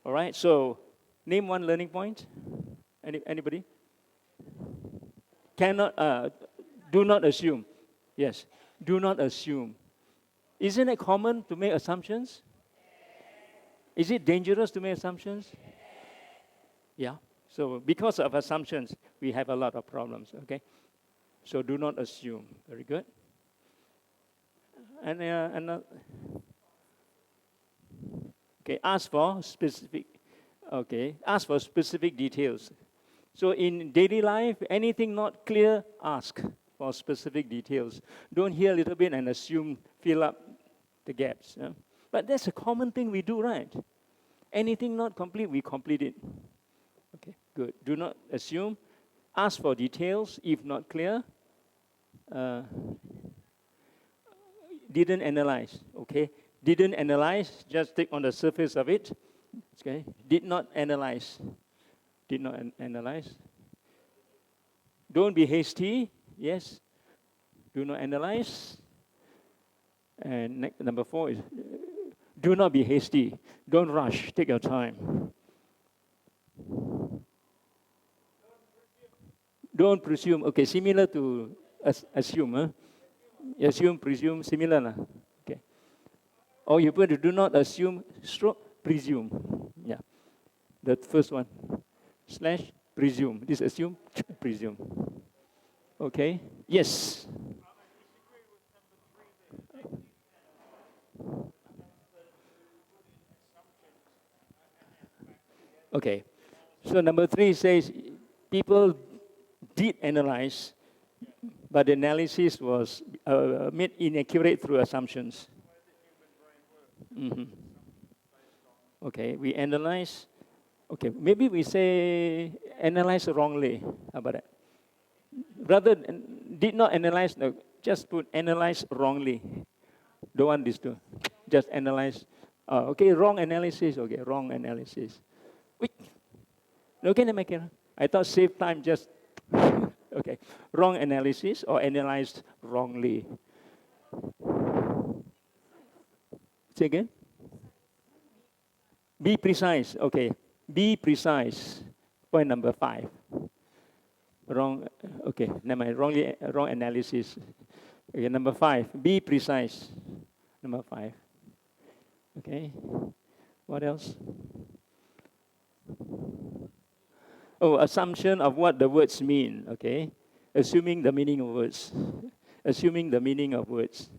All right, so name one learning point. Anybody? Do not assume. Yes, do not assume. Isn't it common to make assumptions? Is it dangerous to make assumptions? Yeah. So because of assumptions, we have a lot of problems, okay? So do not assume. Very good. Okay, ask for specific details. So in daily life, anything not clear, ask for specific details. Don't hear a little bit and assume, fill up the gaps. Yeah? But that's a common thing we do, right? Anything not complete, we complete it. Okay, good. Do not assume. Ask for details if not clear. Didn't analyze, okay? Didn't analyze, just take on the surface of it. Okay? Did not analyze. Did not analyze. Don't be hasty. Yes. Do not analyze. And number 4 is do not be hasty. Don't rush. Take your time. Don't presume. Okay, similar to assume. Huh? Assume, presume, similar. Lah. Okay. Or you put do not assume, stroke, presume. Yeah. The first one. / presume. This assume, presume. Okay. Yes. Okay. So number 3 says people did analyze, but the analysis was made inaccurate through assumptions. Mm-hmm. Okay, we analyze. Okay, maybe we say analyze wrongly. How about that? Rather did not analyze, no, just put analyze wrongly. Don't want this to just analyze. Okay, wrong analysis. Okay, wrong analysis. Wait. Okay, I thought save time just. Okay, wrong analysis or analyzed wrongly. Say again. Be precise. Okay, be precise. Point number 5. Wrong. Okay, wrong analysis. Okay, number 5. Be precise. Number 5. Okay. What else? Oh, assumption of what the words mean. Okay, assuming the meaning of words. Assuming the meaning of words.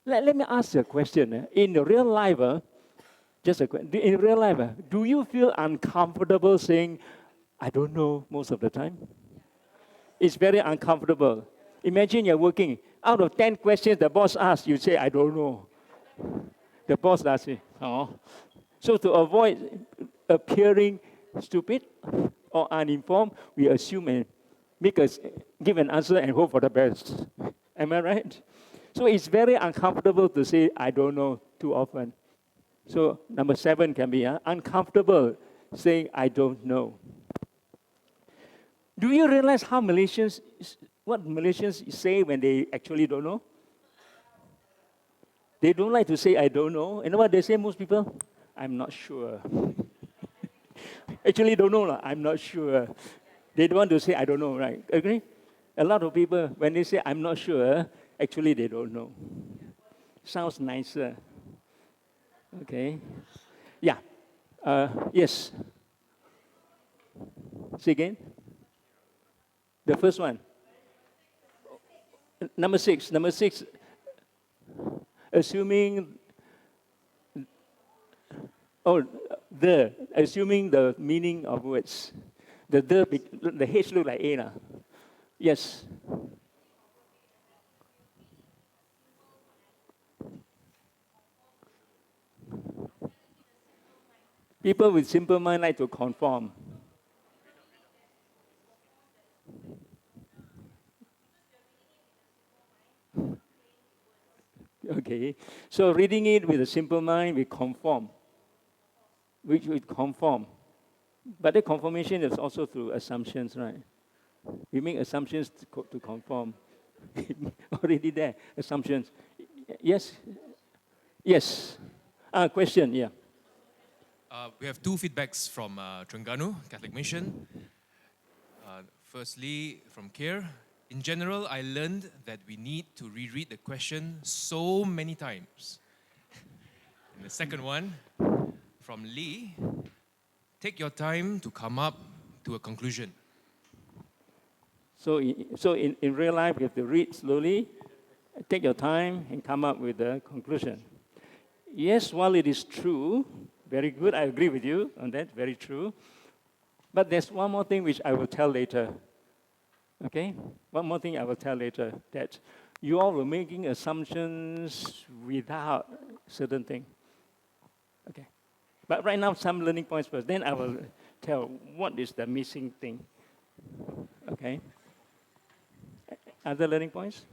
Let me ask you a question. In real life, in real life, do you feel uncomfortable saying, "I don't know" most of the time? It's very uncomfortable. Imagine you're working. Out of 10 questions the boss asks, you say, "I don't know." The boss asks you, "Oh." So to avoid appearing stupid or uninformed, we assume and give an answer and hope for the best. Am I right? So it's very uncomfortable to say, "I don't know" too often. So number 7 can be uncomfortable saying, "I don't know." Do you realize what Malaysians say when they actually don't know? They don't like to say, "I don't know." And what they say, most people? "I'm not sure." Actually don't know, I'm not sure. They don't want to say, "I don't know," right? Agree? A lot of people, when they say, "I'm not sure," actually they don't know. Sounds nicer. Okay. Yeah. Yes. Say again. The first one. Number 6. Assuming. Assuming the meaning of words. The H look like A now. Yes. People with simple mind like to conform. Okay. So reading it with a simple mind, we conform. which would conform. But the confirmation is also through assumptions, right? We make assumptions to conform. Already there, assumptions. Yes? Yes. Question, yeah. We have two feedbacks from Terengganu Catholic Mission. Firstly, from Kier. In general, I learned that we need to reread the question so many times. And the second one, from Lee, take your time to come up to a conclusion. So in real life, you have to read slowly, take your time, and come up with a conclusion. Yes, while it is true, very good, I agree with you on that, very true. But there's one more thing which I will tell later. Okay? One more thing I will tell later, that you all were making assumptions without certain thing. Okay. But right now, some learning points first. Then I will tell what is the missing thing. Okay? Other learning points?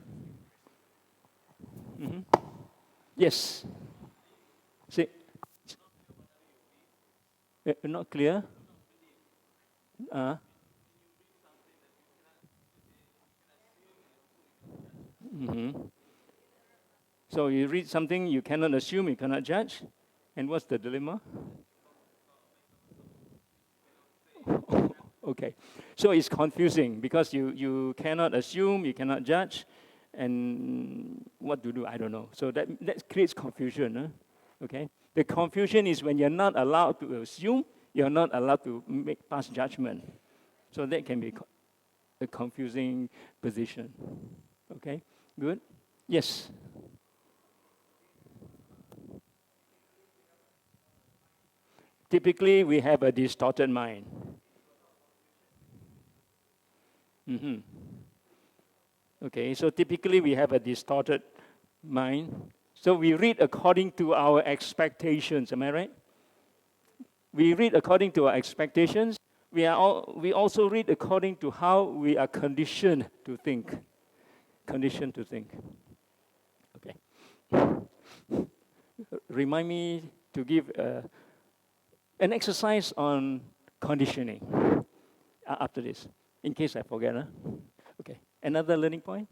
Mm-hmm. Yes. See, not clear? Mm-hmm. So you read something you cannot assume, you cannot judge. And what's the dilemma? Okay. So it's confusing because you cannot assume, you cannot judge, and what to do, I don't know. So that creates confusion. Huh? Okay. The confusion is when you're not allowed to assume, you're not allowed to pass judgment. So that can be a confusing position. Okay. Good. Yes. Typically, we have a distorted mind. Mm-hmm. Okay, so typically we have a distorted mind. So we read according to our expectations, am I right? We read according to our expectations. We also read according to how we are conditioned to think. Conditioned to think. Okay. Remind me to give an exercise on conditioning after this, in case I forget. Huh? Okay. Another learning point?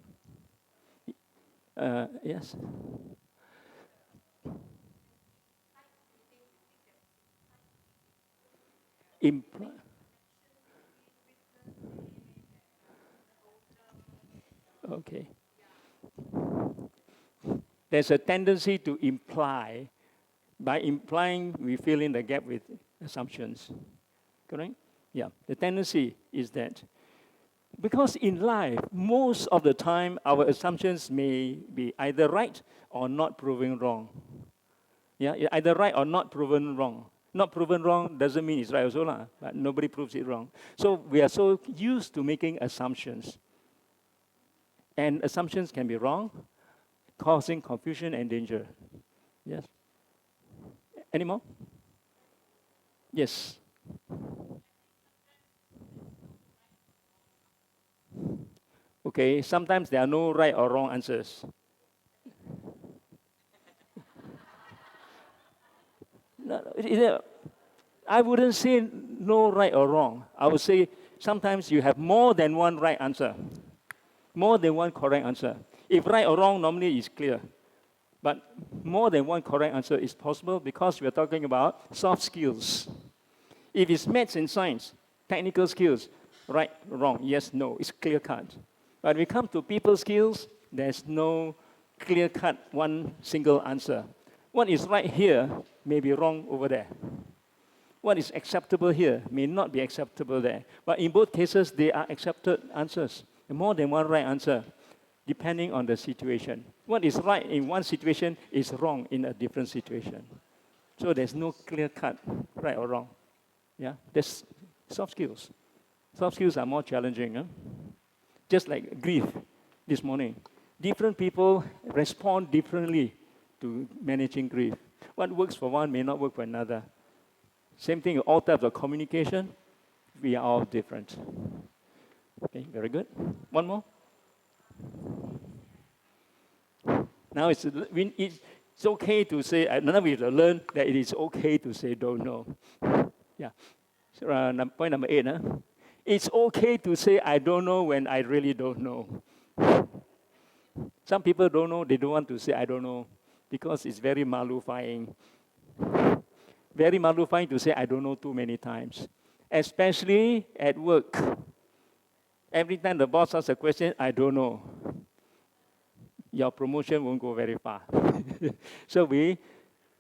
Yes? Okay. There's a tendency to imply. By implying, we fill in the gap with assumptions. Correct? Yeah. The tendency is that because in life, most of the time, our assumptions may be either right or not proven wrong. Yeah, either right or not proven wrong. Not proven wrong doesn't mean it's right also, but nobody proves it wrong. So we are so used to making assumptions. And assumptions can be wrong, causing confusion and danger. Yes? Any more? Yes. Okay, sometimes there are no right or wrong answers. No, I wouldn't say no right or wrong. I would say sometimes you have more than one right answer, more than one correct answer. If right or wrong, normally it's clear. But more than one correct answer is possible because we're talking about soft skills. If it's maths and science, technical skills, right, wrong, yes, no, it's clear-cut. But when we come to people skills, there's no clear-cut one single answer. What is right here may be wrong over there. What is acceptable here may not be acceptable there. But in both cases, they are accepted answers. More than one right answer, depending on the situation. What is right in one situation is wrong in a different situation. So there's no clear-cut right or wrong. Yeah, there's soft skills. Soft skills are more challenging. Huh? Just like grief this morning. Different people respond differently to managing grief. What works for one may not work for another. Same thing with all types of communication. We are all different. Okay, very good. One more. Now It's okay to say, now we have to learn that it is okay to say don't know. Yeah. So, point number 8. Huh? It's okay to say I don't know when I really don't know. Some people don't know, they don't want to say I don't know because it's very malufying. Very malufying to say I don't know too many times, especially at work. Every time the boss asks a question, I don't know. Your promotion won't go very far. So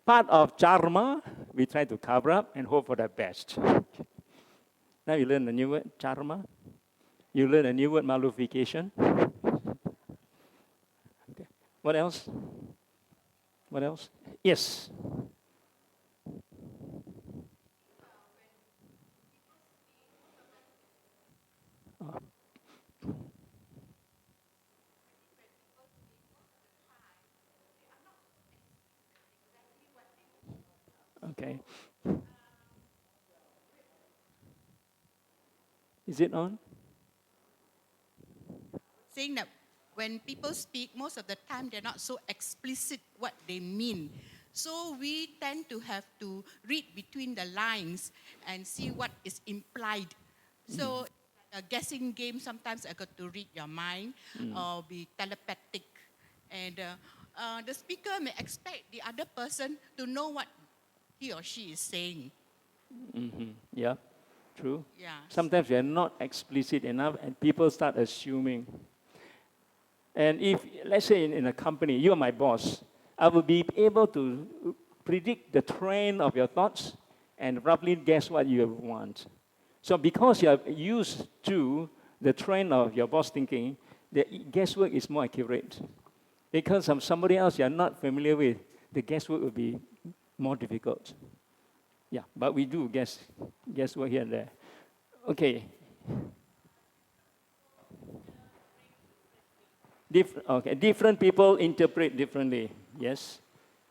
part of charma, we try to cover up and hope for the best. Now you learn a new word, charma. You learn a new word, malufication. Okay. What else? What else? Yes. Okay. Is it on? Saying that when people speak, most of the time they're not so explicit what they mean. So we tend to have to read between the lines and see what is implied. So a guessing game, sometimes I got to read your mind or be telepathic. And the speaker may expect the other person to know what he or she is saying. Mm-hmm. Yeah, true. Yeah. Sometimes we are not explicit enough and people start assuming. And if, let's say in a company, you are my boss, I will be able to predict the trend of your thoughts and roughly guess what you want. So because you are used to the trend of your boss thinking, the guesswork is more accurate. Because of somebody else you are not familiar with, the guesswork will be more difficult. Yeah, but we do guesswork here and there. Okay. Different people interpret differently. Yes.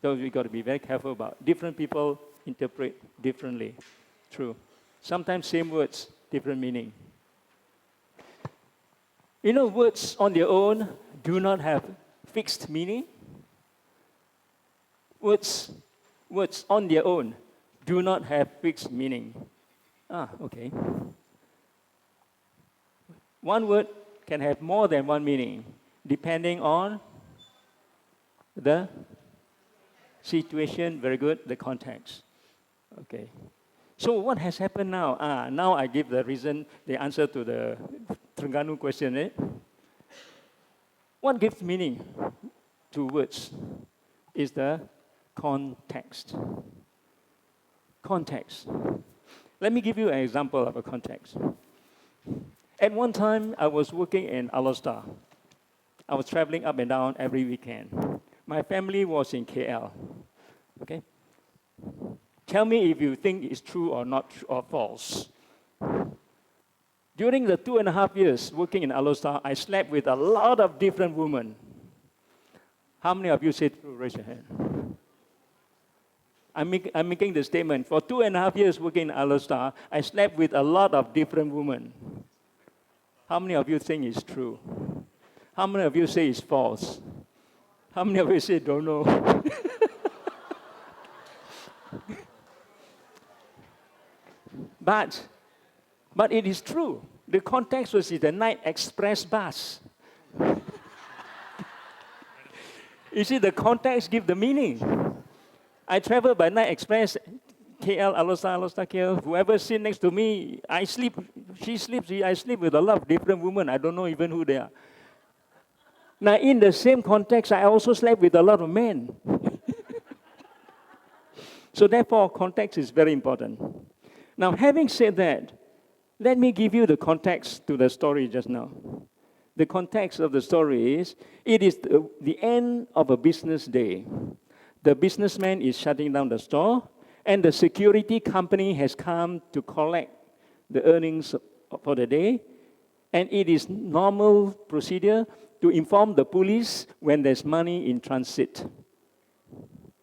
So we got to be very careful about different people interpret differently. True. Sometimes same words, different meaning. You know, words on their own do not have fixed meaning. Words on their own do not have fixed meaning. Okay. One word can have more than one meaning, depending on the situation, very good, the context. Okay. So what has happened now? Now I give the answer to the Terengganu question. What gives meaning to words is the context. Context. Let me give you an example of a context. At one time, I was working in Alostar. I was traveling up and down every weekend. My family was in KL. Okay? Tell me if you think it's true or not, or false. During the 2.5 years working in Alostar, I slept with a lot of different women. How many of you say true? Raise your hand. I'm making the statement. For 2.5 years working in Alostar, I slept with a lot of different women. How many of you think it's true? How many of you say it's false? How many of you say don't know? But it is true. The context was in the night express bus. You see, the context gives the meaning. I travel by night express, KL, Alostar, KL. Whoever sits next to me, I sleep, she sleeps, I sleep with a lot of different women. I don't know even who they are. Now, in the same context, I also slept with a lot of men. So therefore, context is very important. Now, having said that, let me give you the context to the story just now. The context of the story is, it is the end of a business day. The businessman is shutting down the store, and the security company has come to collect the earnings for the day, and it is normal procedure to inform the police when there's money in transit.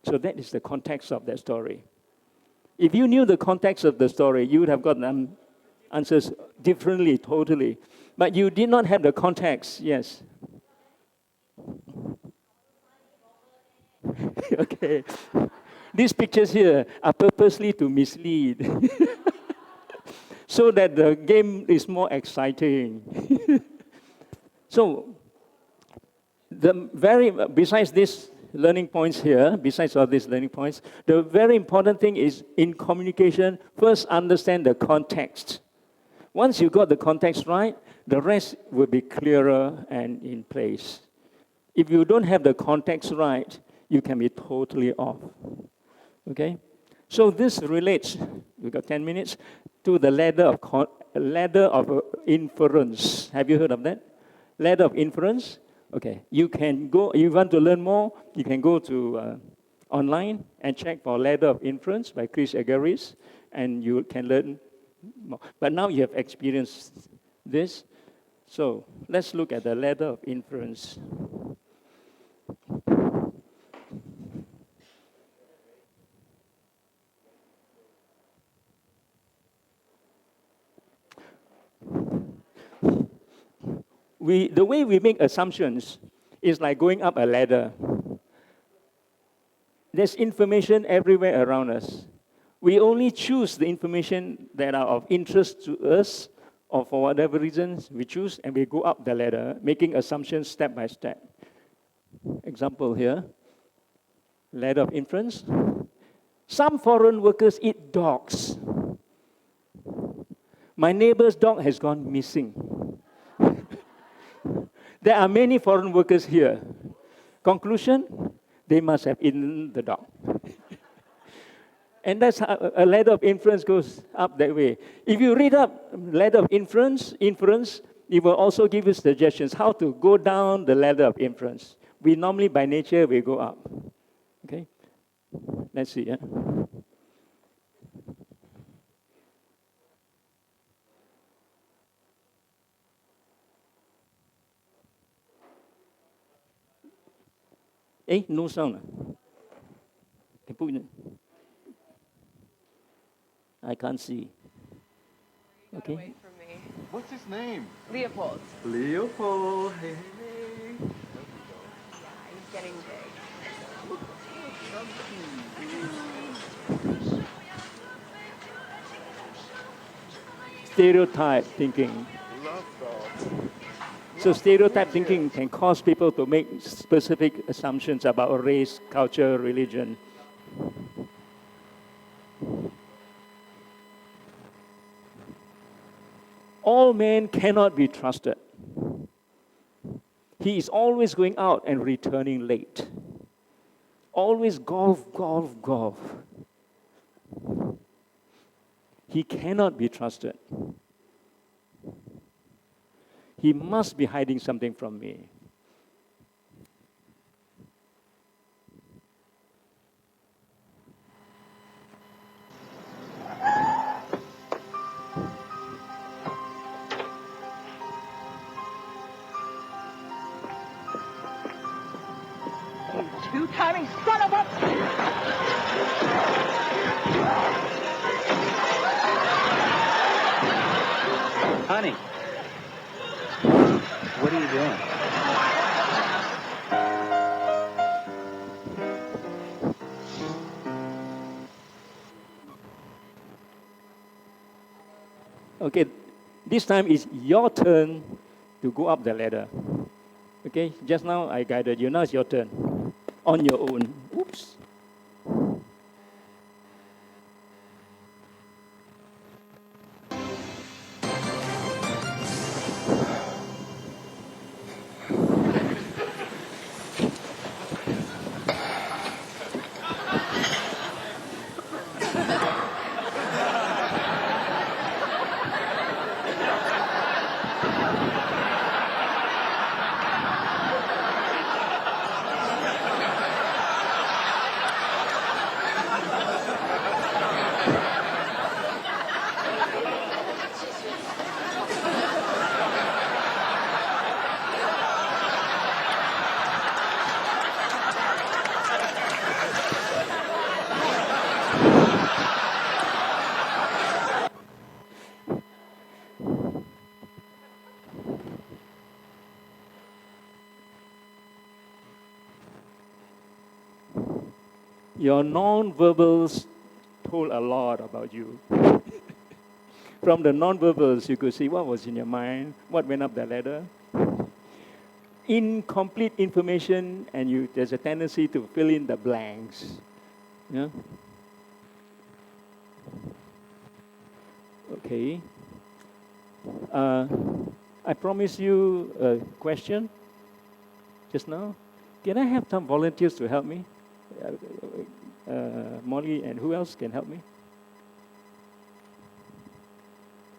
So that is the context of that story. If you knew the context of the story, you would have gotten answers differently, totally. But you did not have the context, yes. Okay. These pictures here are purposely to mislead so that the game is more exciting. So, besides these learning points here, besides all these learning points, the very important thing is in communication, first understand the context. Once you got the context right, the rest will be clearer and in place. If you don't have the context right, you can be totally off. Okay? So this relates, we got 10 minutes, to the ladder of inference. Have you heard of that? Ladder of inference? Okay, you can go, if you want to learn more, you can go to online and check for Ladder of Inference by Chris Agaris, and you can learn more. But now you have experienced this, so let's look at the Ladder of Inference. The way we make assumptions is like going up a ladder. There's information everywhere around us. We only choose the information that are of interest to us, or for whatever reasons we choose, and we go up the ladder, making assumptions step by step. Example here, ladder of inference. Some foreign workers eat dogs. My neighbor's dog has gone missing. There are many foreign workers here. Conclusion, they must have eaten the dog. And that's how a ladder of inference goes up that way. If you read up ladder of inference, it will also give you suggestions how to go down the ladder of inference. We normally, by nature, we go up. Okay? Let's see. Yeah? No sound. Can put it. I can't see. Okay. Away from me. What's his name? Leopold. Leopold. Hey, hey. Yeah, he's getting big. Stereotype thinking. Love dog. So stereotype thinking can cause people to make specific assumptions about race, culture, religion. All men cannot be trusted. He is always going out and returning late. Always golf, golf, golf. He cannot be trusted. He must be hiding something from me. You two-timing son of a... Honey, what are you doing? Okay, this time it's your turn to go up the ladder. Okay, just now I guided you, now it's your turn. On your own. Oops. Your non-verbals told a lot about you. From the non-verbals, you could see what was in your mind, what went up the ladder. Incomplete information, and there's a tendency to fill in the blanks. Yeah? Okay. I promised you a question just now. Can I have some volunteers to help me? Molly, and who else can help me?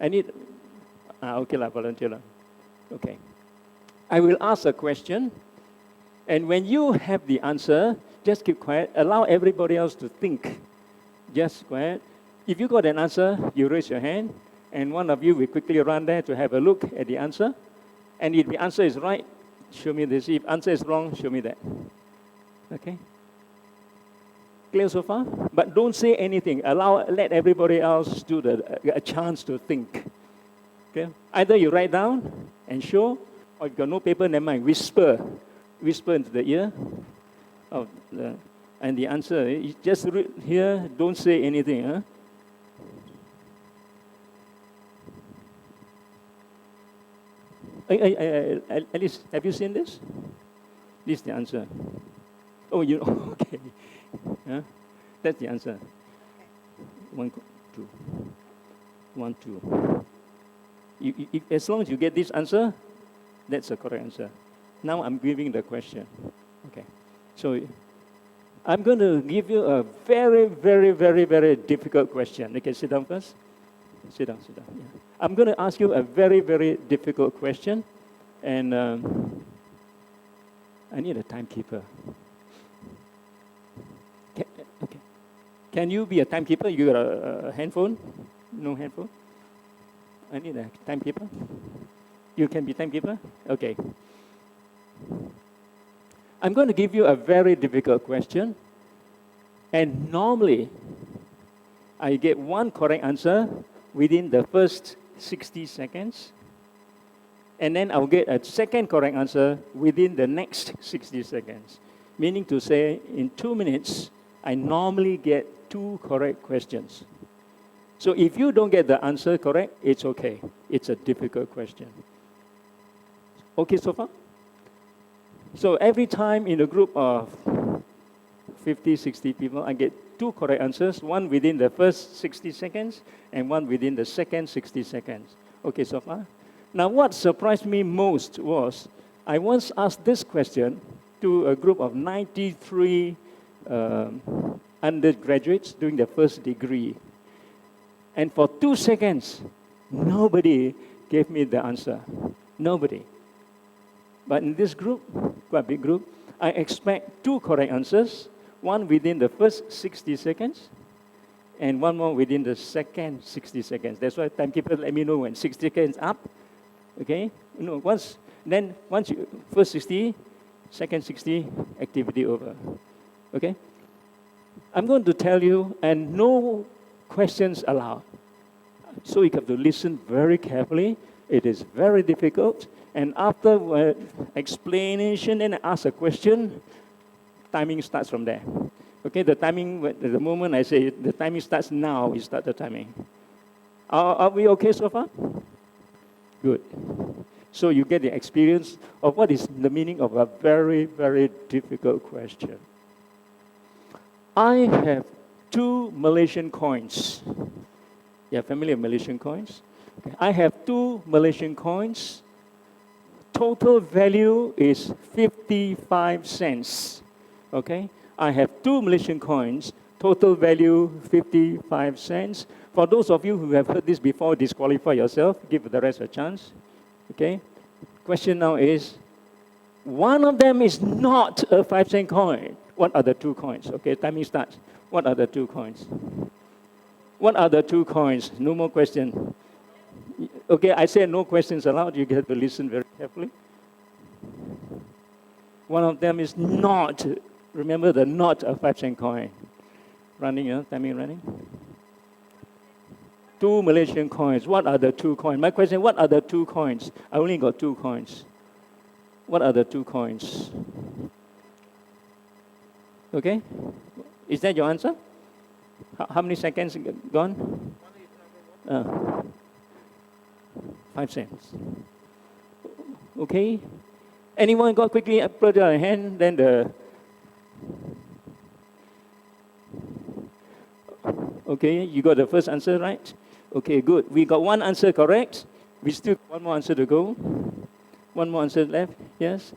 I need, okay lah, volunteer lah. Okay. I will ask a question, and when you have the answer, just keep quiet. Allow everybody else to think. Just quiet. If you got an answer, you raise your hand, and one of you will quickly run there to have a look at the answer. And if the answer is right, show me this. If answer is wrong, show me that. Okay? Clear so far? But don't say anything. Let everybody else do a chance to think. Okay? Either you write down and show, or if you've got no paper, never mind. Whisper into the ear and the answer. Just read here. Don't say anything. Huh? At least, have you seen this? This is the answer. Oh, you know, okay. Yeah? That's the answer. 1, 2. 1, 2. As long as you get this answer, that's the correct answer. Now I'm giving the question. Okay. So I'm going to give you a very, very, very, very difficult question. Okay, sit down first. Sit down. Yeah. I'm going to ask you a very, very difficult question. And I need a timekeeper. Okay. Can you be a timekeeper? You got a handphone? No handphone? I need a timekeeper. You can be timekeeper? Okay. I'm going to give you a very difficult question. And normally, I get one correct answer within the first 60 seconds. And then I'll get a second correct answer within the next 60 seconds. Meaning to say, in 2 minutes, I normally get 2 correct questions. So if you don't get the answer correct, it's okay. It's a difficult question. Okay so far? So every time in a group of 50, 60 people, I get 2 correct answers, one within the first 60 seconds and one within the second 60 seconds. Okay so far? Now what surprised me most was, I once asked this question to a group of 93 undergraduates doing their first degree. And for 2 seconds, nobody gave me the answer. Nobody. But in this group, quite a big group, I expect 2 correct answers, one within the first 60 seconds, and one more within the second 60 seconds. That's why timekeeper let me know when 60 seconds up. Okay? You know, once you, first 60, second 60, activity over. Okay? I'm going to tell you, and no questions allowed. So you have to listen very carefully. It is very difficult. And after explanation, then I ask a question, timing starts from there. Okay, the timing, the moment I say the timing starts now, we start the timing. Are we okay so far? Good. So you get the experience of what is the meaning of a very, very difficult question. I have 2 Malaysian coins. You are familiar with Malaysian coins? Okay. I have 2 Malaysian coins. Total value is 55 cents. Okay? I have 2 Malaysian coins. Total value 55 cents. For those of you who have heard this before, disqualify yourself. Give the rest a chance. Okay? Question now is, one of them is not a 5-cent coin. What are the 2 coins? Okay, timing starts. What are the 2 coins? What are the 2 coins? No more question. Okay, I say no questions allowed. You have to listen very carefully. One of them is not, remember the not a 5-cent coin. Running, timing running. 2 Malaysian coins. What are the 2 coins? My question, what are the 2 coins? I only got 2 coins. What are the 2 coins? Okay? Is that your answer? How many seconds gone? 5 cents. Okay. Anyone got quickly put their hand? Then the. Okay, you got the first answer right? Okay, good. We got one answer correct. We still got one more answer to go. One more answer left. Yes?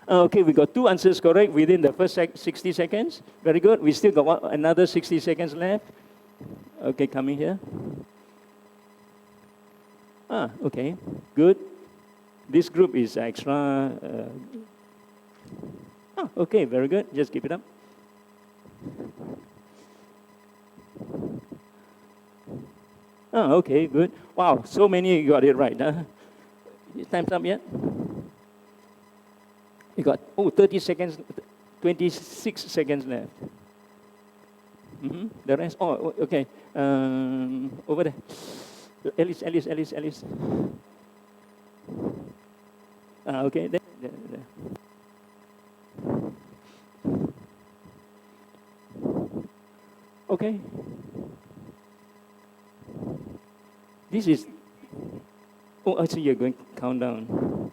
Okay, we got two answers correct within the first 60 seconds. Very good. We still got another 60 seconds left. Okay, coming here. Okay, good. This group is extra. Okay, very good. Just keep it up. Okay, good. Wow, so many got it right. Huh? Time's up yet? You got 30 seconds, 26 seconds left. The rest, okay. Over there. Alice. Okay, there. Okay. This is, actually you're going to count down.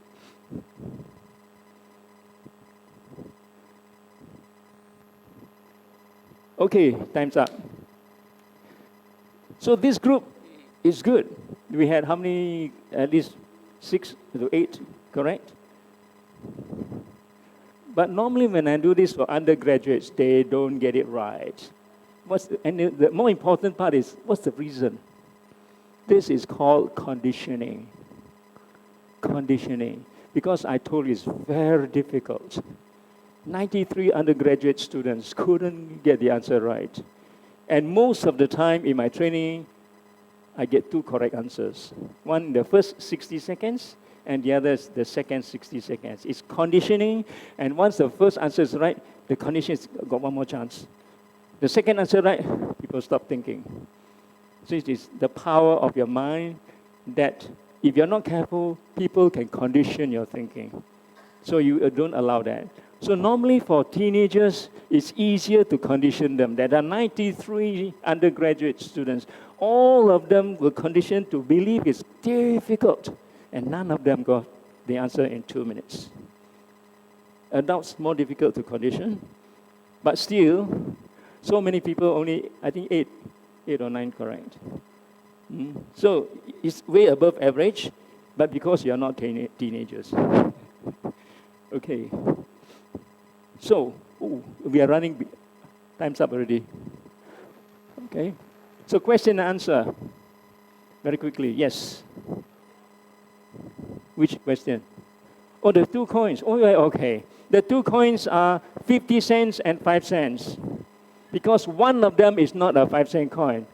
Okay, time's up. So this group is good. We had how many? At least 6 to 8, correct? But normally when I do this for undergraduates, they don't get it right. And the more important part is, what's the reason? This is called conditioning. Conditioning. Because I told you it's very difficult. 93 undergraduate students couldn't get the answer right. And most of the time in my training, I get 2 correct answers. One in the first 60 seconds, and the other is the second 60 seconds. It's conditioning, and once the first answer is right, the conditioning's got one more chance. The second answer right, people stop thinking. So it is the power of your mind that if you're not careful, people can condition your thinking. So you don't allow that. So normally for teenagers, it's easier to condition them. There are 93 undergraduate students. All of them were conditioned to believe it's difficult, and none of them got the answer in 2 minutes. Adults, more difficult to condition, but still, so many people only, I think 8 or 9 correct. So it's way above average, but because you're not teenagers. Okay. So, we are running, time's up already. Okay. So question and answer. Very quickly, yes. Which question? The 2 coins. Okay. The 2 coins are 50 cents and 5 cents. Because one of them is not a 5-cent coin.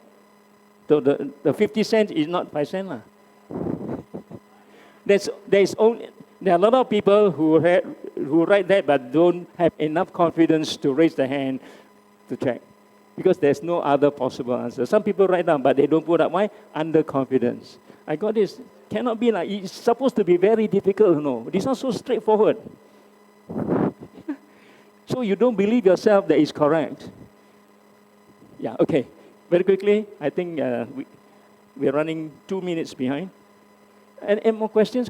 So the 50 cents is not 5 cents. There are a lot of people who write that but don't have enough confidence to raise the hand to check. Because there's no other possible answer. Some people write down, but they don't put up. Why? Underconfidence. I got this. Cannot be like, it's supposed to be very difficult, no. It's not so straightforward. So you don't believe yourself that it's correct. Yeah, okay. Very quickly, I think we're running 2 minutes behind. Any more questions?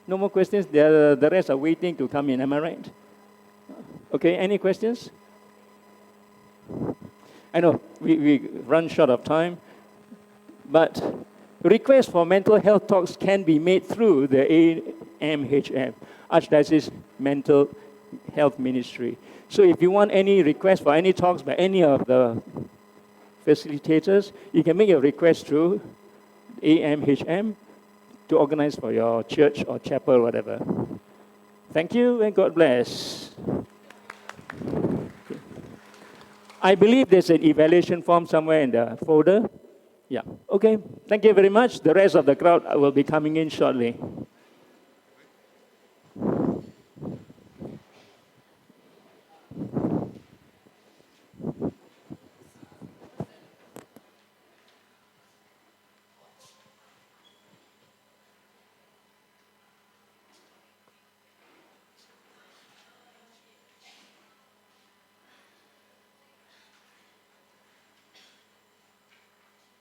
No more questions? The rest are waiting to come in, am I right? Okay, any questions? I know we run short of time, but requests for mental health talks can be made through the AMHM, Archdiocesan Mental Health Ministry. So if you want any request for any talks by any of the facilitators, you can make a request through AMHM to organize for your church or chapel or whatever. Thank you and God bless. I believe there's an evaluation form somewhere in the folder. Yeah, okay. Thank you very much. The rest of the crowd will be coming in shortly.